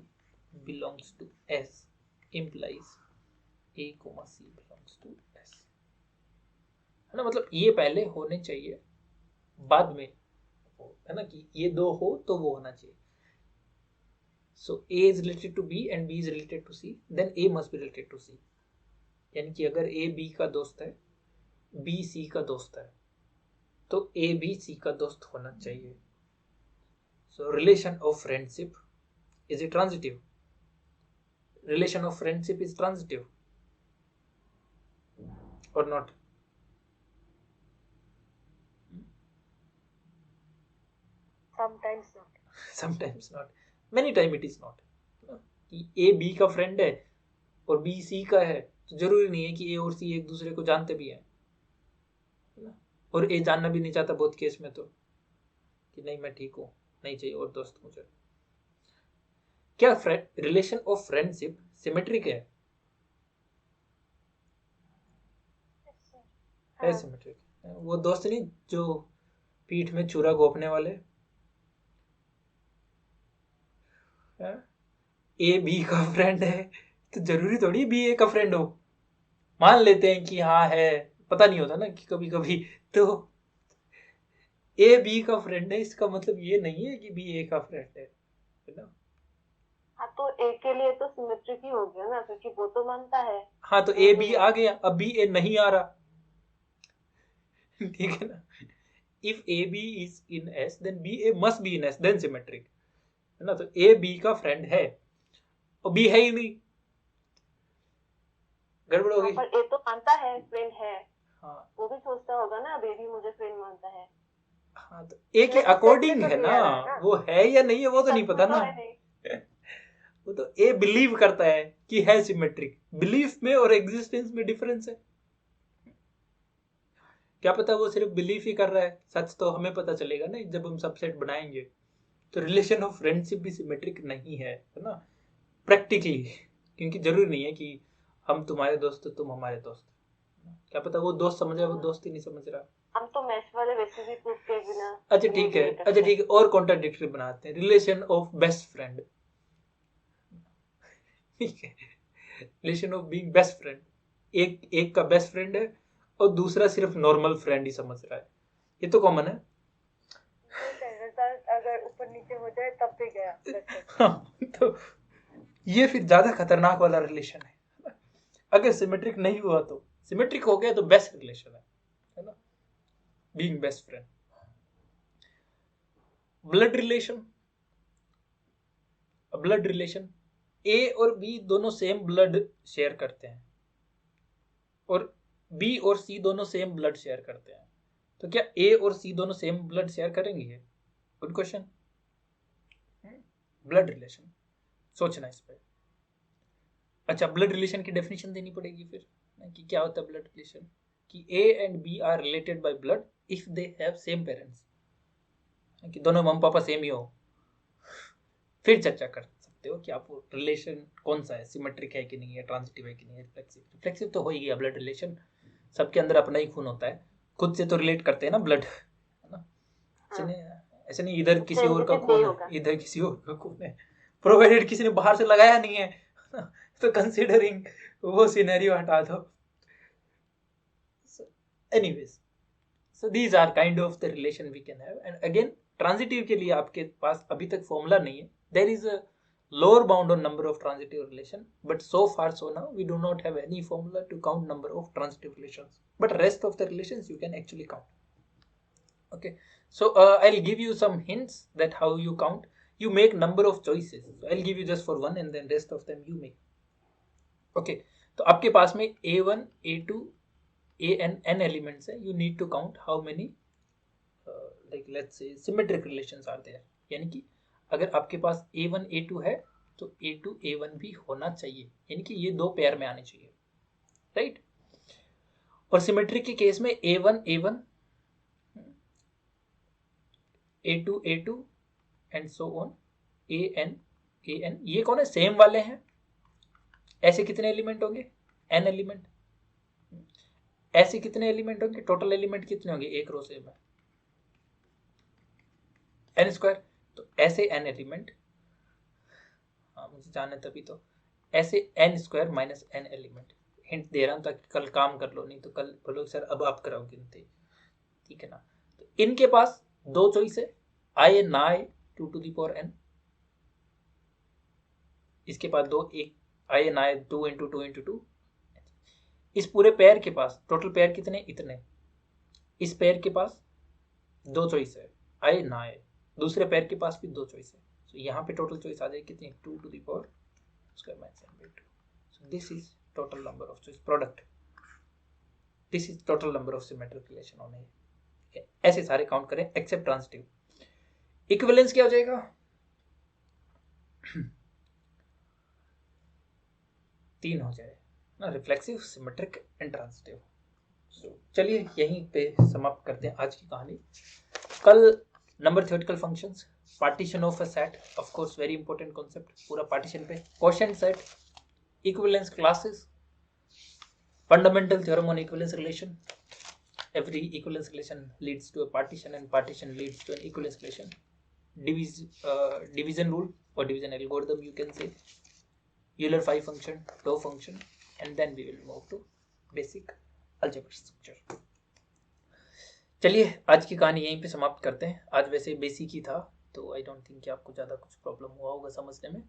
belongs to S, implies A, C belongs to S, है ना। मतलब ये पहले होने चाहिए, बाद में है ना, कि ये दो हो तो वो होना चाहिए। सो A is related to B and B is related to C, then A must be related to C, यानी कि अगर A B का दोस्त है, B C का दोस्त है, तो A B C का दोस्त होना चाहिए। सो relation of friendship is it transitive? Relation of friendship is transitive और not? Sometimes not, many time it is not। कि A B का फ्रेंड है और B C का है, तो जरूरी नहीं है कि A और C एक दूसरे को जानते भी हैं, और A जानना भी नहीं चाहता बहुत केस में, तो कि नहीं मैं ठीक हूँ, नहीं चाहिए और दोस्त मुझे। क्या रिलेशन ऑफ फ्रेंडशिप सिमेट्रिक है? है सिमेट्रिक। वो दोस्त नहीं जो पीठ में छुरा घोंपने वाले, ए बी का फ्रेंड है तो जरूरी थोड़ी बी ए का फ्रेंड हो। मान लेते हैं कि हाँ है, पता नहीं होता ना कि कभी कभी, तो ए बी का फ्रेंड है इसका मतलब ये नहीं है कि बी ए का फ्रेंड है ना। हाँ तो ए के लिए तो सिमेट्रिक ही हो गया ना, क्योंकि वो तो मानता है। हाँ तो ए बी आ गया, अब बी ए नहीं आ रहा, ठीक है ना। If A B is in S then B A must be in S, then symmetric, है ना। तो ए बी का फ्रेंड है और बी है ही नहीं, गड़बड़ होगी। पर ए तो मानता है फ्रेंड है, हाँ वो भी सोचता होगा ना अब ए भी मुझे फ्रेंड मानता है। हाँ तो ए के अकॉर्डिंग है ना, वो है या नहीं है वो तो नहीं पता ना। वो तो ए बिलीव करता है कि है सिमेट्रिक, बिलीफ में और एग्जिस्टेंस में डिफरेंस है। क्या पता वो सिर्फ बिलीफ ही कर रहा है, सच तो हमें पता चलेगा ना जब हम सबसेट बनाएंगे। तो रिलेशन ऑफ फ्रेंडशिप भी सिमेट्रिक नहीं है ना प्रैक्टिकली, क्योंकि जरूरी नहीं है कि हम तुम्हारे दोस्त हो तुम हमारे दोस्त। क्या पता वो दोस्त समझ रहा है, वो दोस्त ही नहीं समझ रहा। हम तो मैच वाले वैसे भी प्रूफ के बिना। अच्छा ठीक है, और कॉन्ट्राडिक्टरी बनाते हैं। रिलेशन ऑफ बेस्ट फ्रेंड, ठीक है, relation of being best friend, एक का बेस्ट फ्रेंड है और दूसरा सिर्फ नॉर्मल फ्रेंड ही समझ रहा है, ये तो कॉमन है। अगर ऊपर नीचे हो जाए तब भी गया वैसे। हाँ, तो ये फिर ज्यादा खतरनाक वाला रिलेशन है। अगर सिमेट्रिक नहीं हुआ तो, सिमेट्रिक हो गया तो बेस्ट रिलेशन है ना, being best friend. Blood relation, blood relation, A और बी दोनों सेम ब्लड शेयर करते हैं और बी और सी दोनों सेम ब्लड शेयर करते हैं, तो क्या ए और सी दोनों सेम ब्लड शेयर करेंगे? Good question. ब्लड रिलेशन, सोचना इस पे। अच्छा, ब्लड रिलेशन की डेफिनेशन देनी पड़ेगी फिर कि क्या होता है ब्लड रिलेशन, कि A and B are related by blood if they have same parents, कि दोनों मम्मी पापा सेम ही हो। फिर चर्चा कर सकते हो कि आप रिलेशन कौन सा है, सिमेट्रिक है कि नहीं है, ट्रांजिटिव है कि नहीं है, रिफ्लेक्सिव। रिफ्लेक्सिव तो हो ही गया ब्लड रिलेशन, सबके अंदर अपना ही खून होता है, खुद से तो रिलेट करते हैं ना ब्लड, है ना। ऐसे नहीं इधर किसी और का खून है, इधर किसी और का खून है, प्रोवाइडेड किसी ने बाहर से लगाया नहीं है तो कंसीडरिंग वो सिनेरियो हटा दो। Anyways, so these are kind of the relation we can have. And again transitive के लिए आपके पास अभी तक फॉर्मूला नहीं है, there is a lower bound on number of transitive relation, but so far so now we do not have any formula to count number of transitive relations, but rest of the relations you can actually count. Okay, so I'll give you some hints that how you count. You make number of choices, so I'll give you just for one and then rest of them you make. Okay, तो आपके पास में a1 a2 an elements है, you need to count how many like let's say symmetric relations are there, यानी कि अगर आपके पास a1 a2 है तो a2 a1 भी होना चाहिए, यानी कि ये दो पेयर में आने चाहिए, राइट। और सिमेट्रिक के केस में a1 a1 a2 a2 and so on an an, ये कौन है, सेम वाले हैं। ऐसे कितने एलिमेंट होंगे, n एलिमेंट। ऐसे कितने एलिमेंट होंगे, टोटल एलिमेंट कितने होंगे एक रो से में, n स्क्वायर। तो ऐसे n एलिमेंट, हाँ मुझे जाना है तभी तो, ऐसे n square minus n element. Hint दे रहा हूँ ताकि कल काम कर लो, नहीं तो कल बोलो सर अब आप कराओ गिनती, ठीक है ना। तो इनके पास दो चॉइस है, i N I 2 to the power n, इसके पास दो, एक i N I 2 into 2 into 2। इस पूरे पेयर के पास टोटल पेयर कितने, इतने। इस पेयर के पास दो चॉइस है, i ना आए, दूसरे पेयर के पास भी दो चॉइस है, तो यहाँ पे टोटल चॉइस आ जाएगी कितनी, 2 to the power square minus n by 2। So this is total number of choice product, this is total number of symmetric relation होने हैं। ऐसे सारे काउंट करें एक्सेप्ट ट्रांजिटिव। इक्विवेलेंस क्या हो जाएगा, तीन हो जाए ना, रिफ्लेक्सिव, सिमेट्रिक एंड ट्रांजिटिव। चलिए यहीं पे समाप्त करते हैं आज की कहानी। कल number theoretical functions, partition of a set, of course very important concept, पूरा पार्टीशन पे, quotient set, equivalence classes, fundamental theorem on equivalence relation, every equivalence relation leads to a partition and partition leads to an equivalence relation, division rule or division algorithm you can say, Euler-5 function, tau function, and then we will move to basic algebraic structure। चलिए आज की कहानी यहीं पे समाप्त करते हैं। आज वैसे बेसिक ही था तो आई डोंट थिंक कि आपको ज़्यादा कुछ प्रॉब्लम हुआ होगा समझने में।